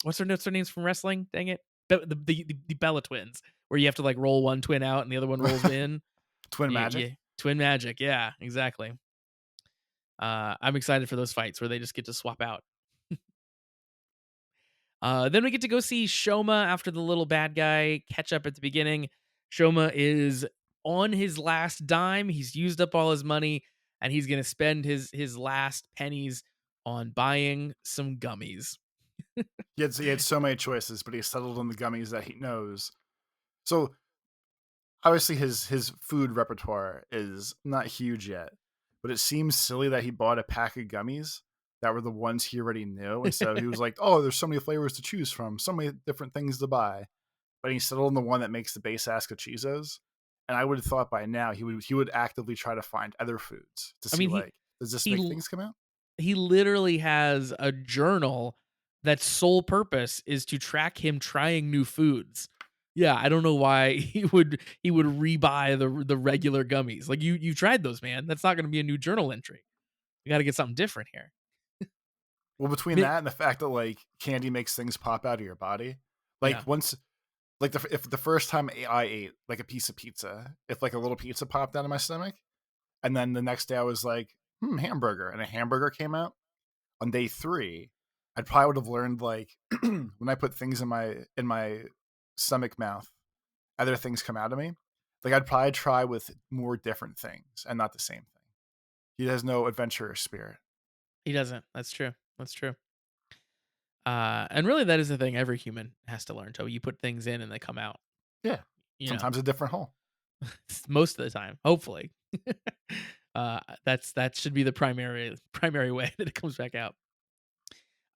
A: what's their names from wrestling? Dang it, the Bella twins, where you have to like roll one twin out and the other one rolls in.
B: Twin
A: Yeah,
B: magic.
A: yeah, twin magic. Yeah, exactly. I'm excited for those fights where they just get to swap out. Then we get to go see Shoma after the little bad guy catch up at the beginning. Shoma is on his last dime. He's used up all his money, and he's gonna spend his last pennies on buying some gummies.
B: He had so many choices, but he settled on the gummies that he knows. So obviously his food repertoire is not huge yet, but it seems silly that he bought a pack of gummies that were the ones he already knew. And so he was like, "Oh, there's so many flavors to choose from, so many different things to buy." But he settled on the one that makes the base ask of Cheezos. And I would have thought by now he would actively try to find other foods to
A: I
B: see
A: mean,
B: like, does this
A: he
B: make
A: l-
B: things come out?
A: he literally has a journal that's sole purpose is to track him trying new foods. Yeah, I don't know why he would rebuy the regular gummies. Like you tried those, man. That's not going to be a new journal entry. You got to get something different here.
B: Well, between
A: Mi-
B: that and the fact that like candy makes things pop out of your body,
A: Yeah,
B: like once like if the first time I ate like a piece of pizza, if like a little pizza popped out of my stomach, and then the next day I was like, hamburger, and a hamburger came out on day 3, I probably would have learned like when I put things in my stomach mouth, other things come out of me. Like I'd probably try with more different things and not the same thing. He has no adventurous spirit.
A: he doesn't. That's true. That's true. And really, that is the thing every human has to learn. So you put things in and they come out.
B: Yeah,
A: You know,
B: sometimes a different hole.
A: most of the time, hopefully. That should be the primary way that it comes back out.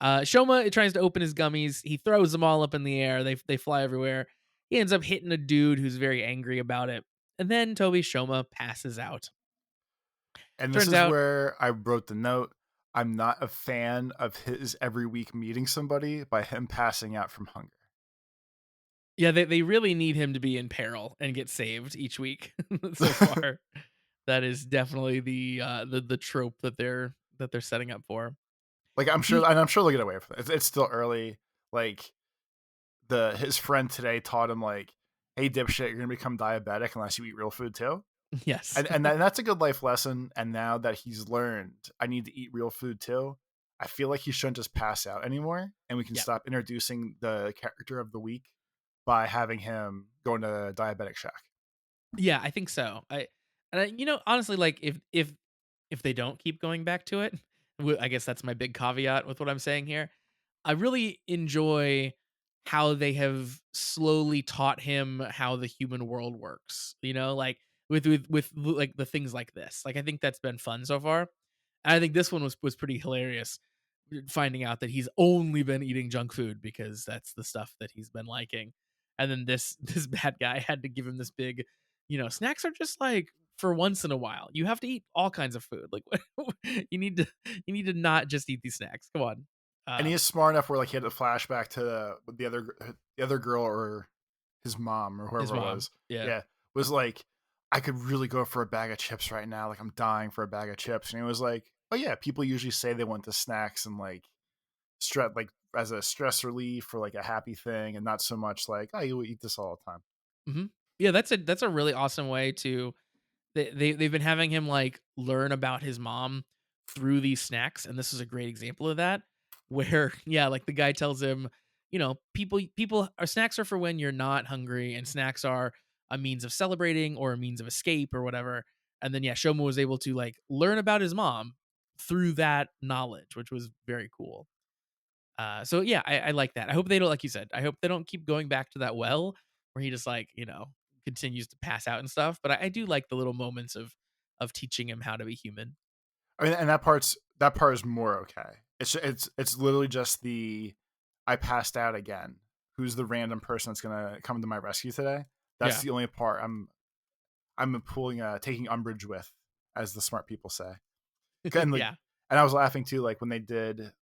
A: Shoma tries to open his gummies. He throws them all up in the air. They fly everywhere. He ends up hitting a dude who's very angry about it. And then Toby Shoma passes out.
B: And this
A: Turns
B: is
A: out,
B: where I wrote the note. I'm not a fan of his every week meeting somebody by him passing out from hunger.
A: yeah, they really need him to be in peril and get saved each week so far. That is definitely the trope that they're setting up for.
B: Like
A: He
B: I'm sure they'll get away with it. It's still early. Like his friend today taught him like, "Hey dipshit, you're gonna become diabetic unless you eat real food too."
A: yes.
B: And that's a good life lesson. And now that he's learned, I need to eat real food too. I feel like he shouldn't just pass out anymore, and we can
A: Yeah.
B: stop introducing the character of the week by having him go into diabetic shock.
A: Yeah, I think so. Honestly, like if they don't keep going back to it, I guess that's my big caveat with what I'm saying here. I really enjoy how they have slowly taught him how the human world works. Like with like the things like this. Like I think that's been fun so far. And I think this one was pretty hilarious. Finding out that he's only been eating junk food because that's the stuff that he's been liking, and then this bad guy had to give him this big, snacks are just like for once in a while. You have to eat all kinds of food. Like you need to not just eat these snacks. Come on.
B: And he
A: Um,
B: is smart enough where like he had a flashback to the other girl or his mom or
A: his
B: whoever it
A: mom.
B: was.
A: Yeah.
B: Yeah, was like, I could really go for a bag of chips right now. Like I'm dying for a bag of chips. And he was like, oh yeah, people usually say they want the snacks and like stress like as a stress relief or like a happy thing, and not so much like, oh, you eat this all the time.
A: hmm Yeah, that's a really awesome way to they've been having him like learn about his mom through these snacks, and this is a great example of that. Where yeah, like the guy tells him, people are snacks are for when you're not hungry, and snacks are a means of celebrating or a means of escape or whatever. And then yeah, Shoma was able to like learn about his mom through that knowledge, which was very cool. So yeah, I like that. I hope they don't, like you said, I hope they don't keep going back to that well where he just like, continues to pass out and stuff. But I do like the little moments of teaching him how to be human.
B: I mean, and that part is more okay. It's literally just the I passed out again. Who's the random person that's gonna come to my rescue today? That's
A: Yeah.
B: the only part I'm pulling taking umbrage with, as the smart people say. And like,
A: Yeah.
B: and I was laughing too, like when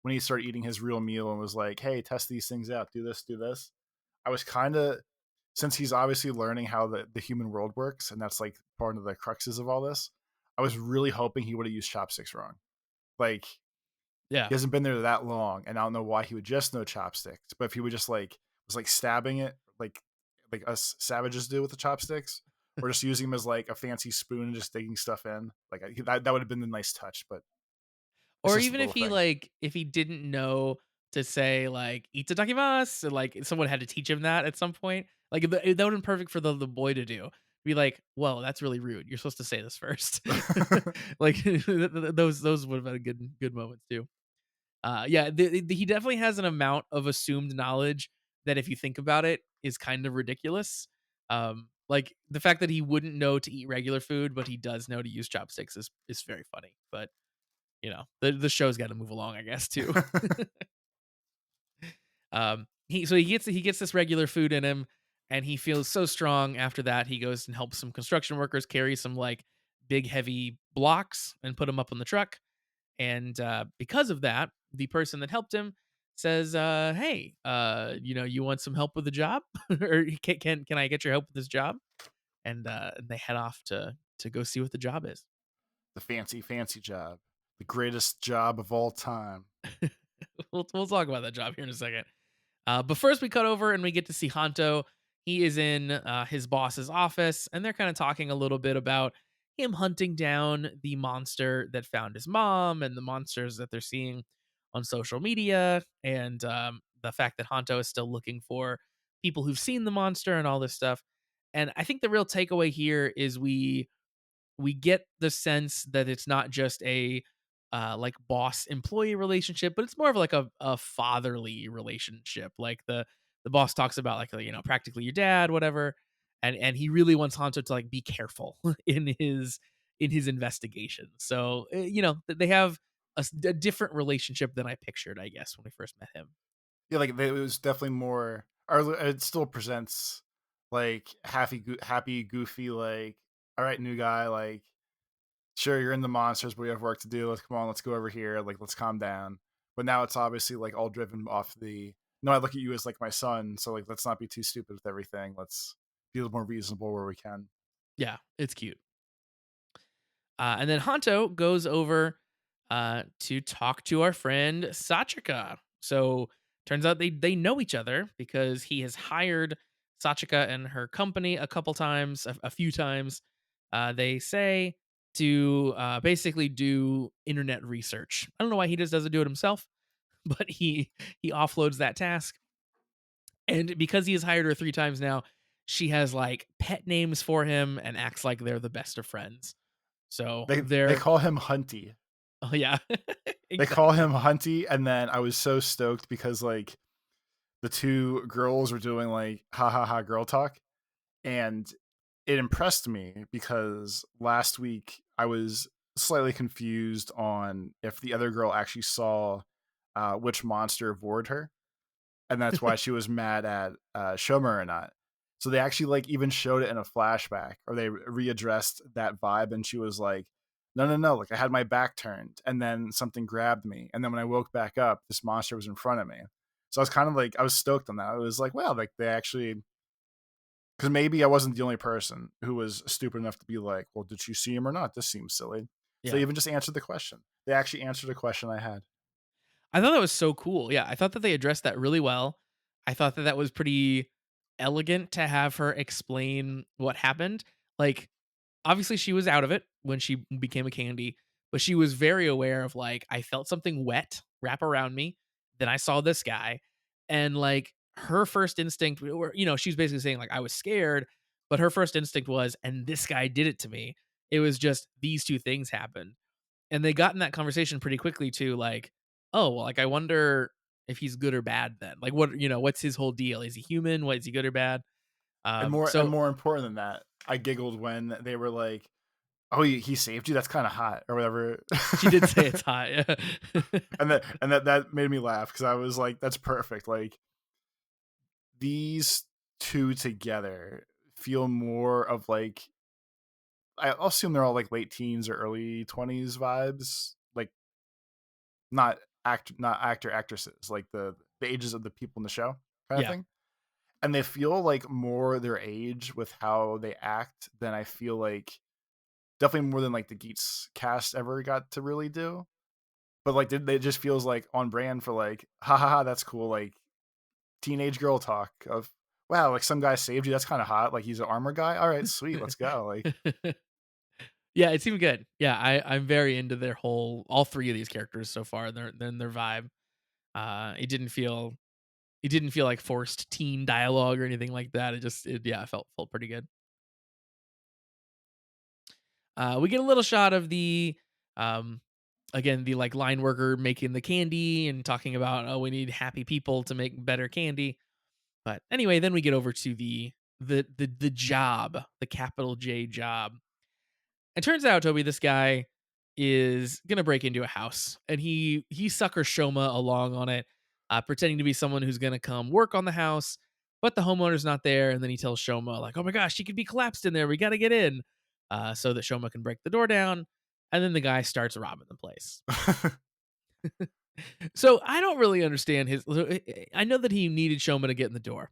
B: he started eating his real meal and was like, "Hey, test these things out. Do this, do this." I was kind of, since he's obviously learning how the human world works, and that's like part of the cruxes of all this. I was really hoping he would have used chopsticks wrong. Like
A: Yeah.
B: he hasn't been there that long, and I don't know why he would just know chopsticks. But if he would just like was like stabbing it, like us savages do with the chopsticks, or just using them as like a fancy spoon and just digging stuff in, like that would have been the nice touch. But it's
A: Or
B: just a
A: even
B: little
A: if he,
B: thing.
A: like, if he didn't know to say, like, "Itadakimasu," like, someone had to teach him that at some point. Like, that would've been perfect for the boy to do. Be like, "Whoa, that's really rude. You're supposed to say this first." Like, those would've been good moments too. Yeah, he definitely has an amount of assumed knowledge that if you think about it, is kind of ridiculous. Like, the fact that he wouldn't know to eat regular food, but he does know to use chopsticks is very funny, but the show's got to move along, I guess, too. He gets this regular food in him, and he feels so strong. After that, he goes and helps some construction workers carry some like big heavy blocks and put them up on the truck. And because of that, the person that helped him says, "Hey, you want some help with the job, or can I get your help with this job?" And they head off to go see what the job is.
B: The fancy, fancy job, the greatest job of all time.
A: We'll talk about that job here in a second. But first, we cut over and we get to see Hanto. He is in his boss's office, and they're kind of talking a little bit about him hunting down the monster that found his mom and the monsters that they're seeing on social media, and the fact that Hanto is still looking for people who've seen the monster and all this stuff. And I think the real takeaway here is we get the sense that it's not just a like boss employee relationship, but it's more of like a fatherly relationship. Like the boss talks about like practically your dad, whatever, and he really wants Hanto to like be careful in his investigation. So they have a different relationship than I pictured, I guess, when we first met him.
B: Yeah, like it was definitely more, or it still presents like happy, goofy, like, all right, new guy, like, sure, you're in the monsters, but we have work to do. Let's come on, let's go over here, like, let's calm down. But now it's obviously like all driven off the no, I look at you as like my son, so like let's not be too stupid with everything. Let's be a little more reasonable where we can.
A: Yeah, it's cute. And then Hanto goes over to talk to our friend Sachika. So turns out they know each other because he has hired Sachika and her company a couple times, a few times. They say to basically do internet research. I don't know why he just doesn't do it himself, but he offloads that task. And because he has hired her three times now, she has like pet names for him and acts like they're the best of friends. So
B: They
A: they're
B: call him Hunty.
A: Oh, yeah.
B: They call
A: Exactly.
B: him Hunty, and then I was so stoked because like the two girls were doing like ha ha ha girl talk, and it impressed me because last week I was slightly confused on if the other girl actually saw which monster vored her, and that's why she was mad at Shomer or not. So they actually like even showed it in a flashback, or they readdressed that vibe, and she was like, "No, no, no! Like I had my back turned, and then something grabbed me, and then when I woke back up, this monster was in front of me." So I was kind of like, I was stoked on that. I was like, "Wow!" Like they actually, because maybe I wasn't the only person who was stupid enough to be like, "Well, did you see him or not? This seems silly." So they
A: Yeah.
B: even just answered the question. They actually answered a question I had.
A: I thought that was so cool. Yeah, I thought that they addressed that really well. I thought that that was pretty elegant to have her explain what happened. Like, obviously, she was out of it when she became a candy, but she was very aware of, like, I felt something wet wrap around me, then I saw this guy, and, like, her first instinct or, she's basically saying, like, I was scared, but her first instinct was, "And this guy did it to me." It was just these 2 things happened. And they got in that conversation pretty quickly too, like, "Oh, well, like, I wonder if he's good or bad then. Like, what's his whole deal? Is he human? What is he good or bad?"
B: And
A: So
B: more important than that, I giggled when they were like, Oh, he saved you? That's kinda hot or whatever.
A: She did say it's hot, yeah.
B: And that made me laugh because I was like, "That's perfect." Like, these 2 together feel more of, like I'll assume they're all, like, late teens or early 20s vibes, like, not actor, actresses, like, the ages of the people in the show kinda
A: Yeah,
B: thing, and they feel like more their age with how they act than I feel like definitely more than, like, the Geats cast ever got to really do, but, like, they just feels, like, on brand for, like, "Ha ha ha, that's cool," like, teenage girl talk of, "Wow, like, some guy saved you, that's kinda hot, like, he's an armor guy? Alright, sweet, let's go," like
A: yeah, it seemed good. Yeah, I'm very into their whole all 3 of these characters so far, their vibe. It didn't feel like forced teen dialogue or anything like that. Yeah, it felt pretty good. We get a little shot of um, again, the like line worker making the candy and talking about, oh, we need happy people to make better candy. But anyway, then we get over to the job, the capital J job. It turns out, Toby, this guy is gonna break into a house, and he suckers Shoma along on it, pretending to be someone who's gonna come work on the house. But the homeowner's not there, and then he tells Shoma like, "Oh my gosh, she could be collapsed in there. We got to get in," so that Shoma can break the door down. And then the guy starts robbing the place. So I don't really understand his. I know that he needed Shoma to get in the door.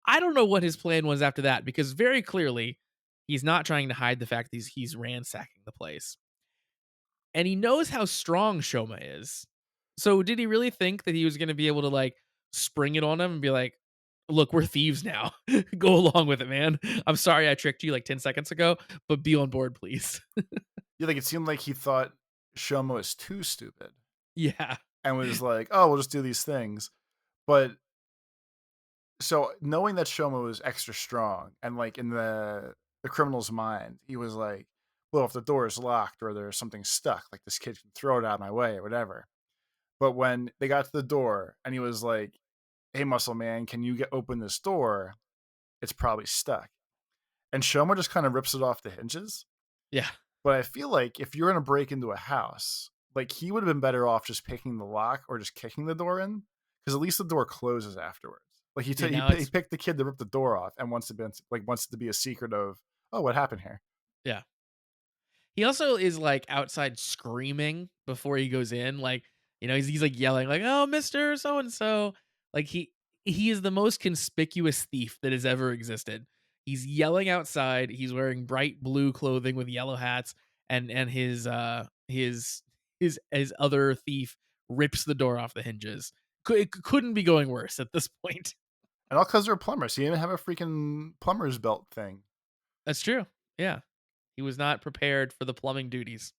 A: I don't know what his plan was after that because very clearly he's not trying to hide the fact that he's ransacking the place. And he knows how strong Shoma is. So did he really think that he was going to be able to like spring it on him and be like, "Look, we're thieves now. Go along with it, man. I'm sorry I tricked you like 10 seconds ago, but be on board, please."
B: Yeah, like, it seemed like he thought Shoma was too stupid
A: Yeah.
B: and was like, "Oh, we'll just do these things." But so knowing that Shoma was extra strong and, like, in the criminal's mind, he was like, "Well, if the door is locked or there's something stuck, like, this kid can throw it out of my way or whatever." But when they got to the door and he was like, "Hey, muscle man, can you get open this door? It's probably stuck." And Shoma just kinda rips it off the hinges.
A: Yeah.
B: But I feel like if you're gonna break into a house, like, he would've been better off just picking the lock or just kicking the door in, because at least the door closes afterwards. Like,
A: Yeah, now
B: he
A: it's
B: picked the kid to rip the door off and wants it to be a secret of, "Oh, what happened here?"
A: yeah. He also is, like, outside screaming before he goes in, like, he's, like, yelling, like, "Oh, Mr. So and so." Like, he is the most conspicuous thief that has ever existed. He's yelling outside, he's wearing bright blue clothing with yellow hats, and his other thief rips the door off the hinges. It couldn't be going worse at this point.
B: And all 'cause they're plumbers. He didn't have a freaking plumber's belt thing.
A: That's true. Yeah. He was not prepared for the plumbing duties.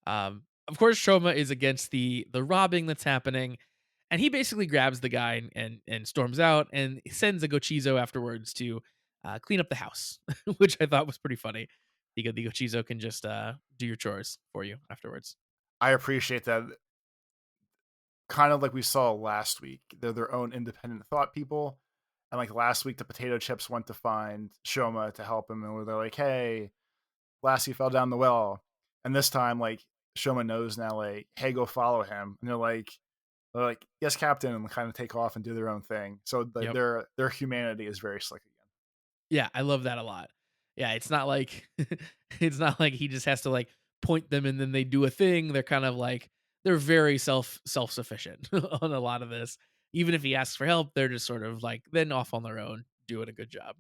A: Of course, Shoma is against the robbing that's happening, and he basically grabs the guy and storms out and sends a Gochizo afterwards to clean up the house, which I thought was pretty funny because the Gochizo can just do your chores for you afterwards.
B: I appreciate that. Kind of like we saw last week. They're their own independent thought people. And, like, last week, the potato chips went to find Shoma to help him, and where they're like, "Hey, Lassie fell down the well." And this time, like, Shoma knows now, like, "Hey, go follow him." And they're like, "Yes, Captain," and kind of take off and do their own thing. So
A: Yep.
B: their humanity is very slick again.
A: Yeah, I love that a lot. Yeah, it's not like it's not like he just has to like point them and then they do a thing. They're kind of like they're very self-sufficient on a lot of this. Even if he asks for help, they're just sort of like then off on their own, doing a good job.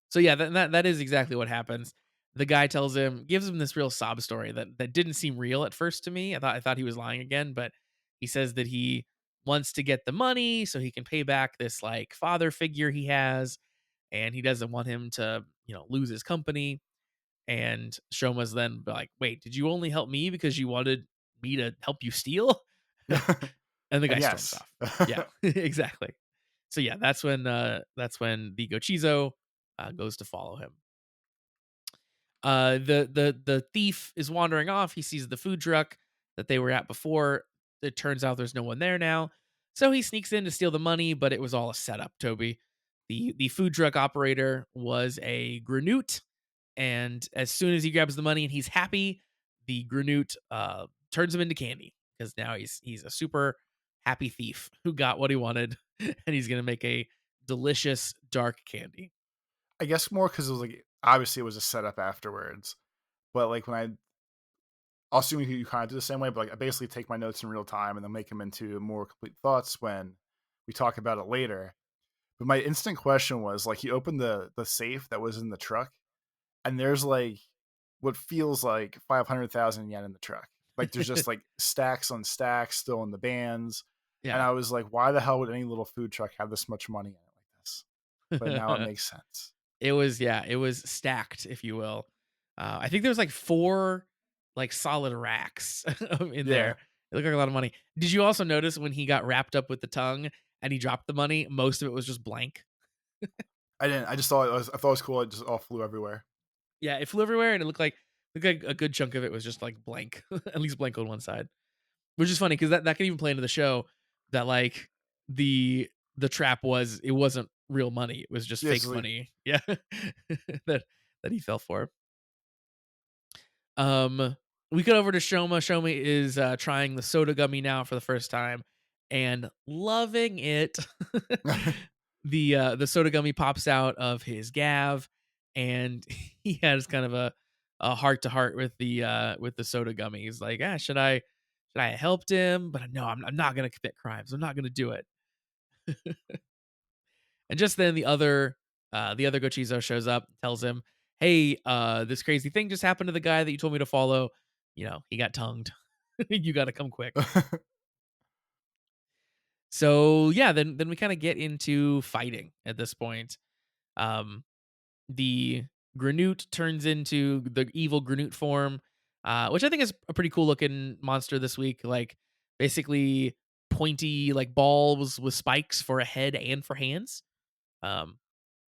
A: So yeah, that is exactly what happens. The guy gives him this real sob story that didn't seem real at first to me. I thought he was lying again, but he says that he wants to get the money so he can pay back this like father figure he has, and he doesn't want him to lose his company. And Shoma's then like, "Wait, did you only help me because you wanted me to help you steal?" And the
B: And
A: guy storms
B: yes.
A: off. Yeah, exactly. So yeah, that's when the Gochizo goes to follow him. The thief is wandering off. He sees the food truck that they were at before. It turns out there's no one there now. So he sneaks in to steal the money, but it was all a setup, Toby. The food truck operator was a Granute, And as soon as he grabs the money and he's happy, the Granute turns him into candy because now he's a super happy thief who got what he wanted, and he's gonna make a delicious dark candy.
B: I guess more because it was like obviously it was a setup afterwards, but like when I'll assume you kind of do the same way, but like I basically take my notes in real time and then make them into more complete thoughts when we talk about it later. But my instant question was like he opened the safe that was in the truck, and there's like what feels like 500,000 yen in the truck. Like there's just like stacks on stacks still in the bands, and
A: Yeah.
B: I was like, why the hell would any little food truck have this much money in it like this? But now it makes sense.
A: It was, yeah, it was stacked, if you will. I think there was like 4 like solid racks in there.
B: Yeah,
A: It looked like a lot of money. Did you also notice when he got wrapped up with the tongue and he dropped the money, most of it was just blank?
B: I didn't. I just thought I thought it was cool. It just all flew everywhere.
A: Yeah, it flew everywhere and it looked like a good chunk of it was just like blank, at least blank on one side. Which is funny because that can even play into the show that like the the trap was it wasn't real money. It was just
B: Yeah,
A: fake
B: so like,
A: money. Yeah. that that he fell for. Um, we cut over to Shoma. Shoma is trying the soda gummy now for the first time and loving it. The soda gummy pops out of his gav, and he has kind of a heart to heart with the soda gummy. He's like, ah, should I have helped him? But no, I'm not gonna commit crimes. I'm not gonna do it. And just then the other Gochizo shows up, tells him, "Hey, this crazy thing just happened to the guy that you told me to follow. You know, he got tongued. You got to come quick." So yeah, then we kind of get into fighting at this point. Um, the Granute turns into the evil Granute form, which I think is a pretty cool looking monster this week. Like basically pointy like balls with spikes for a head and for hands. Um,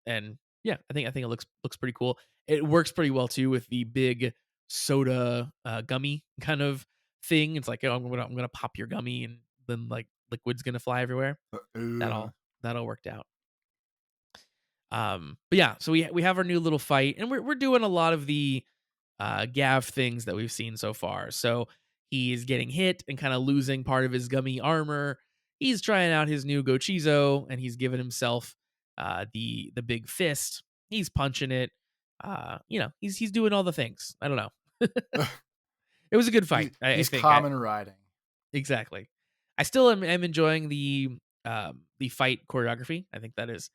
A: and yeah, I think it looks pretty cool. It works pretty well too with the big soda gummy kind of thing. It's like, oh, I'm gonna pop your gummy and then like liquid's gonna fly everywhere. That
B: Ooh.
A: all worked out. But yeah, so we have our new little fight, and we're doing a lot of the Gav things that we've seen so far. So he's getting hit and kind of losing part of his gummy armor. He's trying out his new Gochizo, and he's giving himself the big fist. He's punching it. He's doing all the things. I don't know. It was a good fight. I
B: He's
A: think.
B: common riding.
A: Exactly. I still am enjoying the fight choreography. I think that is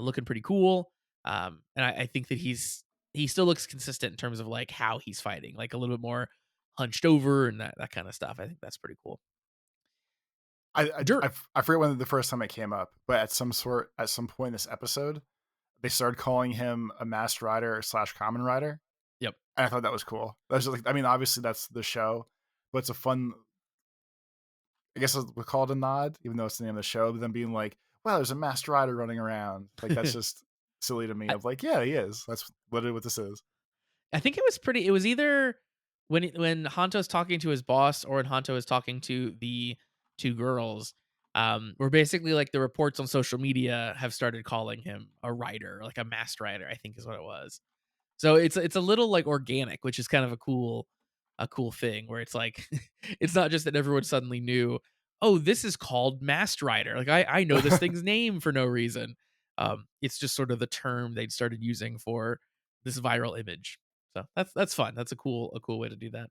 A: looking pretty cool. And I think that he still looks consistent in terms of like how he's fighting, like a little bit more hunched over and that kind of stuff. I think that's pretty cool. Dirt.
B: I forget when the first time it came up, but at some point in this episode, they started calling him a masked rider slash common rider,
A: Yep.
B: and I thought that was cool. That was just like, I mean, obviously that's the show, but it's a fun. I guess we call it a nod, even though it's the name of the show. But then being like, "Wow, there's a masked rider running around," like that's just silly to me.
A: I,
B: Of like, yeah, he is. That's literally what this is.
A: I think it was pretty. It was either when Hanto's talking to his boss or when Hanto is talking to the two girls. Where basically like the reports on social media have started calling him a writer, like a masked rider. I think is what it was. So it's a little like organic, which is kind of a cool thing where it's like it's not just that everyone suddenly knew, oh, this is called Mast Rider. Like I know this thing's name for no reason. It's just sort of the term they'd started using for this viral image. So that's fun. That's a cool way to do that.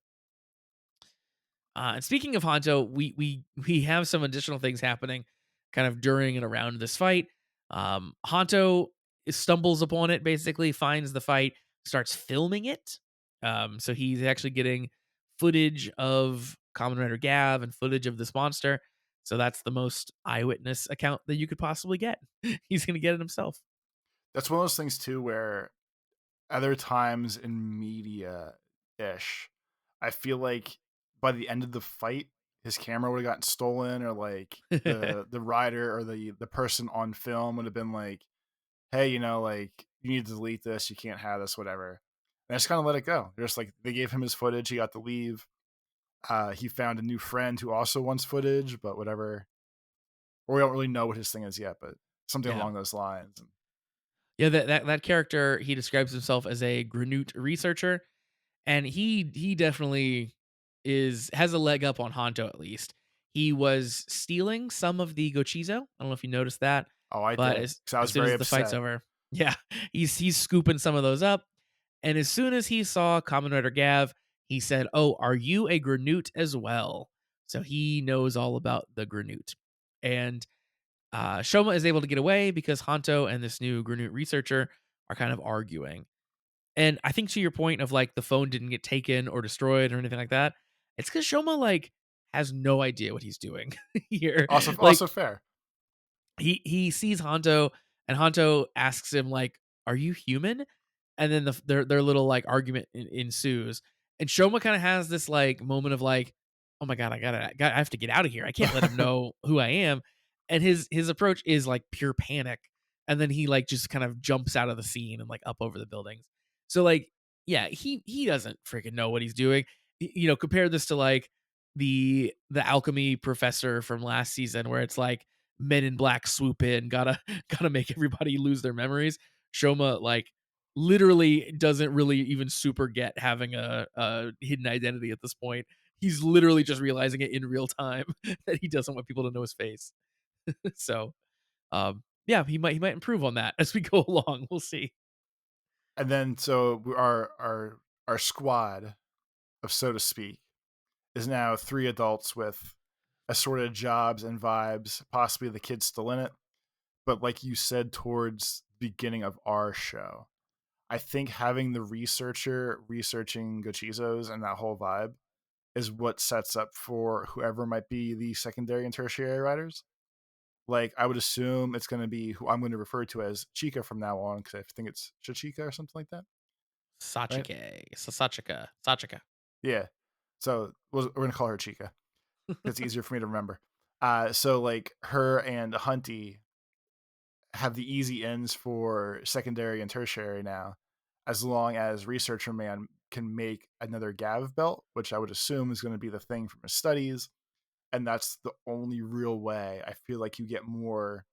A: And speaking of Hanto, we have some additional things happening kind of during and around this fight. Hanto stumbles upon it, basically finds the fight, starts filming it. So he's actually getting footage of Kamen Rider Gav and footage of this monster. So that's the most eyewitness account that you could possibly get. He's gonna get it himself.
B: That's one of those things too, where other times in media ish, I feel like by the end of the fight, his camera would have gotten stolen, or like the rider or the person on film would have been like, "Hey, like you need to delete this. You can't have this, whatever." And I just kind of let it go. They're just like they gave him his footage. He got to leave. He found a new friend who also wants footage, but whatever. Or we don't really know what his thing is yet, but something
A: Yeah.
B: along those lines.
A: Yeah, that character, he describes himself as a Granute researcher, and he definitely has a leg up on Hanto at least. He was stealing some of the Gochizo. I don't know if you noticed that,
B: Oh, I
A: but
B: did because I
A: as
B: was
A: soon
B: very
A: as the fight's
B: upset.
A: over, yeah, he's scooping some of those up. And as soon as he saw Kamen Rider Gav, he said, "Oh, are you a Granute as well?" So he knows all about the Granute. And Shoma is able to get away because Hanto and this new Granute researcher are kind of arguing. And I think to your point of like the phone didn't get taken or destroyed or anything like that, it's because Shoma like has no idea what he's doing here.
B: Also,
A: Like
B: also fair.
A: he sees Hanto and Hanto asks him like, "Are you human?" And then their little like argument ensues. And Shoma kind of has this like moment of like, "Oh my god, I have to get out of here. I can't let him know who I am." And his approach is like pure panic. And then he like just kind of jumps out of the scene and like up over the buildings. So like, yeah, he doesn't freaking know what he's doing. You know, compare this to like the alchemy professor from last season where it's like men in black swoop in, gotta gotta make everybody lose their memories. Shoma like literally doesn't really even super get having a hidden identity at this point. He's literally just realizing it in real time that he doesn't want people to know his face. So yeah, he might improve on that as we go along. We'll see.
B: And then so our squad of so to speak is now three adults with assorted jobs and vibes, possibly the kids still in it. But like you said towards the beginning of our show, I think having the researcher researching Gochizos and that whole vibe is what sets up for whoever might be the secondary and tertiary writers. Like I would assume it's going to be who I'm going to refer to as Chica from now on because I think it's Shachika or something like that, right?
A: Sachika.
B: Yeah. So we're going to call her Chica. It's easier for me to remember. So like her and Hunty have the easy ends for secondary and tertiary now, as long as Researcher Man can make another Gav belt, which I would assume is going to be the thing from his studies. And that's the only real way I feel like you get more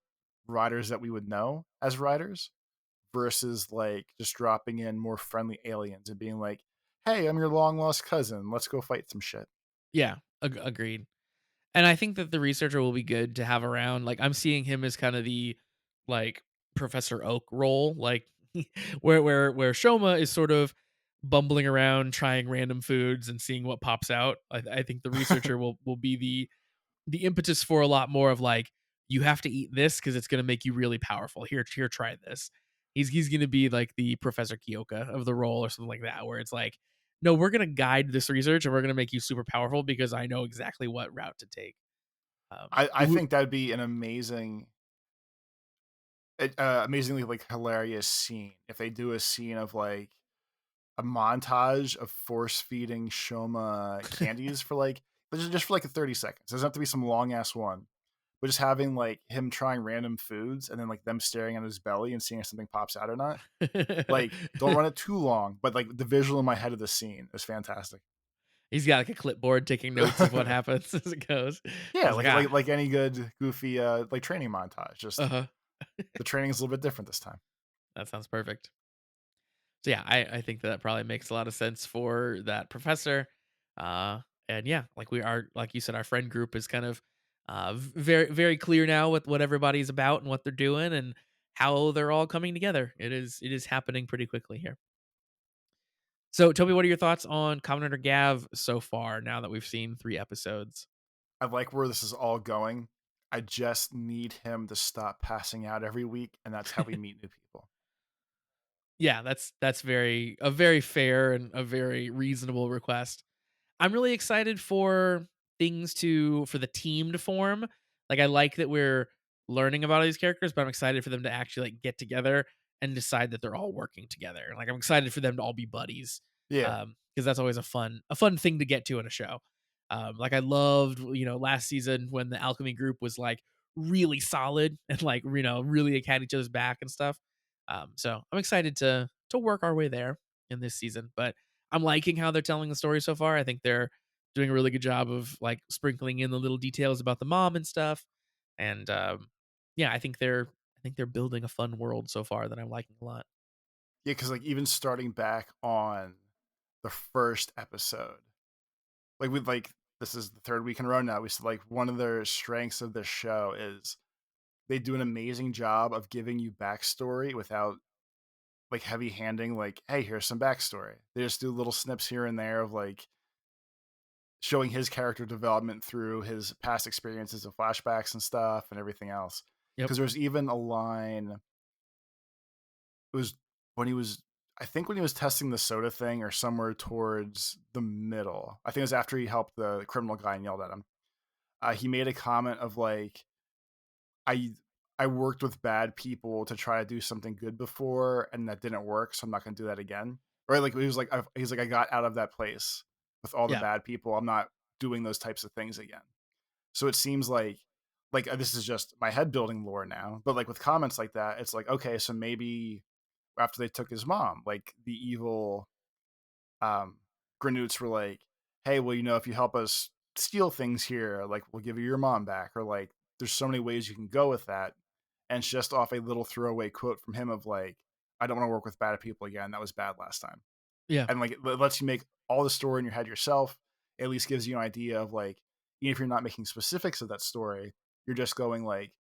B: riders that we would know as riders versus like just dropping in more friendly aliens and being like, hey, I'm your long lost cousin. Let's go fight some shit.
A: Yeah, agreed. And I think that the researcher will be good to have around. Like I'm seeing him as kind of the like Professor Oak role, like where Shoma is sort of bumbling around trying random foods and seeing what pops out. I think the researcher will be the impetus for a lot more of like you have to eat this because it's going to make you really powerful. Here, try this. He's going to be like the Professor Kyoka of the role or something like that, where it's like, no, we're going to guide this research and we're going to make you super powerful because I know exactly what route to take.
B: I
A: Woo-
B: think that'd be an amazingly like hilarious scene if they do a scene of like a montage of force feeding Shoma candies for like just for like 30 seconds. It doesn't have to be some long ass one, but just having like him trying random foods and then like them staring at his belly and seeing if something pops out or not. Like, don't run it too long, but like the visual in my head of the scene is fantastic.
A: He's got like a clipboard taking notes of what happens as it goes.
B: Yeah,
A: He's like,
B: like
A: ah,
B: any good goofy like training montage. Just
A: uh-huh.
B: the training is a little bit different this time.
A: That sounds perfect. So yeah, I think that probably makes a lot of sense for that professor. And yeah, like we are, like you said, our friend group is kind of very clear now with what everybody's about and what they're doing and how they're all coming together. It is happening pretty quickly here. So Toby, what are your thoughts on Kamen Rider Gav so far? Now that we've seen 3 episodes.
B: I like where this is all going. I just need him to stop passing out every week, and that's how we meet new people.
A: Yeah, that's very fair and a very reasonable request. I'm really excited for for the team to form. Like I like that we're learning about all these characters, but I'm excited for them to actually like get together and decide that they're all working together. Like I'm excited for them to all be buddies.
B: Yeah,
A: Because that's always a fun thing to get to in a show. Like I loved, last season when the alchemy group was like really solid and like, really like, had each other's back and stuff. So I'm excited to work our way there in this season. But I'm liking how they're telling the story so far. I think they're doing a really good job of like sprinkling in the little details about the mom and stuff. And yeah, I think think they're building a fun world so far that I'm liking a lot.
B: Yeah, because like even starting back on the first episode, like with like this is the third week in a row now. We said like one of their strengths of this show is they do an amazing job of giving you backstory without like heavy handing. Like, hey, here's some backstory. They just do little snips here and there of like showing his character development through his past experiences and flashbacks and stuff and everything else.
A: Yep.
B: Because there's even a line. It was when he was, I think, when he was testing the soda thing or somewhere towards the middle. I think it was after he helped the criminal guy and yelled at him. He made a comment of like, I I worked with bad people to try to do something good before, and that didn't work, so I'm not going to do that again. Or like he was like, he's like, I got out of that place with all the
A: Yeah.
B: bad people. I'm not doing those types of things again. So it seems like this is just my head building lore now, but like with comments like that, it's like, okay, so maybe after they took his mom, like the evil um Granoots were like, hey, well, if you help us steal things here, like we'll give you your mom back, or like there's so many ways you can go with that. And it's just off a little throwaway quote from him of like, I don't want to work with bad people again. That was bad last time.
A: Yeah.
B: And like it lets you make all the story in your head yourself. It at least gives you an idea of like, even if you're not making specifics of that story, you're just going like,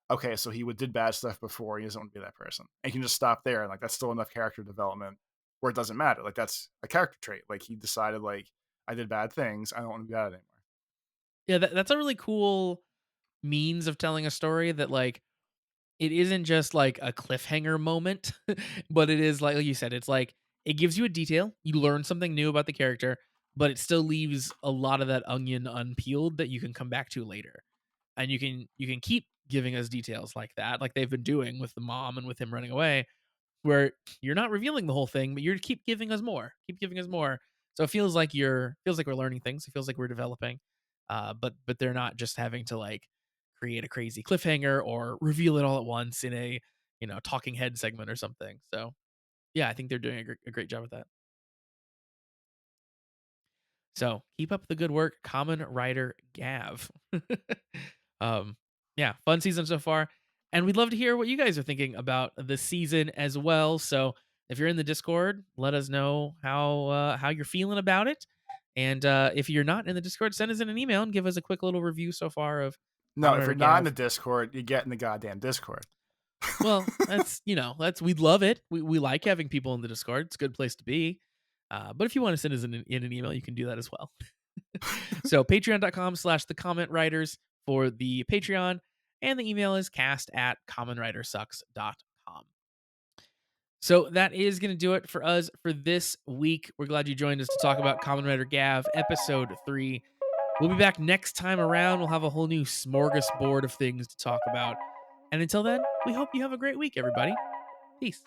B: okay, so he did bad stuff before. He doesn't want to be that person, and you can just stop there. And like that's still enough character development where it doesn't matter. Like that's a character trait. Like he decided like I did bad things. I don't want to be bad anymore.
A: Yeah, that's a really cool means of telling a story that like it isn't just like a cliffhanger moment, but it is like you said, it's like it gives you a detail, you learn something new about the character, but it still leaves a lot of that onion unpeeled that you can come back to later. And you can keep giving us details like that, like they've been doing with the mom and with him running away, where you're not revealing the whole thing, but you keep giving us more, keep giving us more. So it feels like we're learning things. It feels like we're developing, but they're not just having to like create a crazy cliffhanger or reveal it all at once in a talking head segment or something. So yeah, I think they're doing a great job with that. So keep up the good work, Common Writer Gav. um, yeah, fun season so far, and we'd love to hear what you guys are thinking about the season as well. So if you're in the Discord, let us know how you're feeling about it. And if you're not in the Discord, send us in an email and give us a quick little review so far of
B: No,
A: Common
B: if
A: Writer
B: you're not in the
A: Gav.
B: Discord, you get in the goddamn Discord.
A: Well, that's we'd love it. We like having people in the Discord. It's a good place to be. But if you want to send us in an email, you can do that as well. So patreon.com/slash the comment writers for the Patreon, and the email is cast@commonwritersucks.com. So that is going to do it for us for this week. We're glad you joined us to talk about Common Writer Gav, episode 3. We'll be back next time around. We'll have a whole new smorgasbord of things to talk about. And until then, we hope you have a great week, everybody. Peace.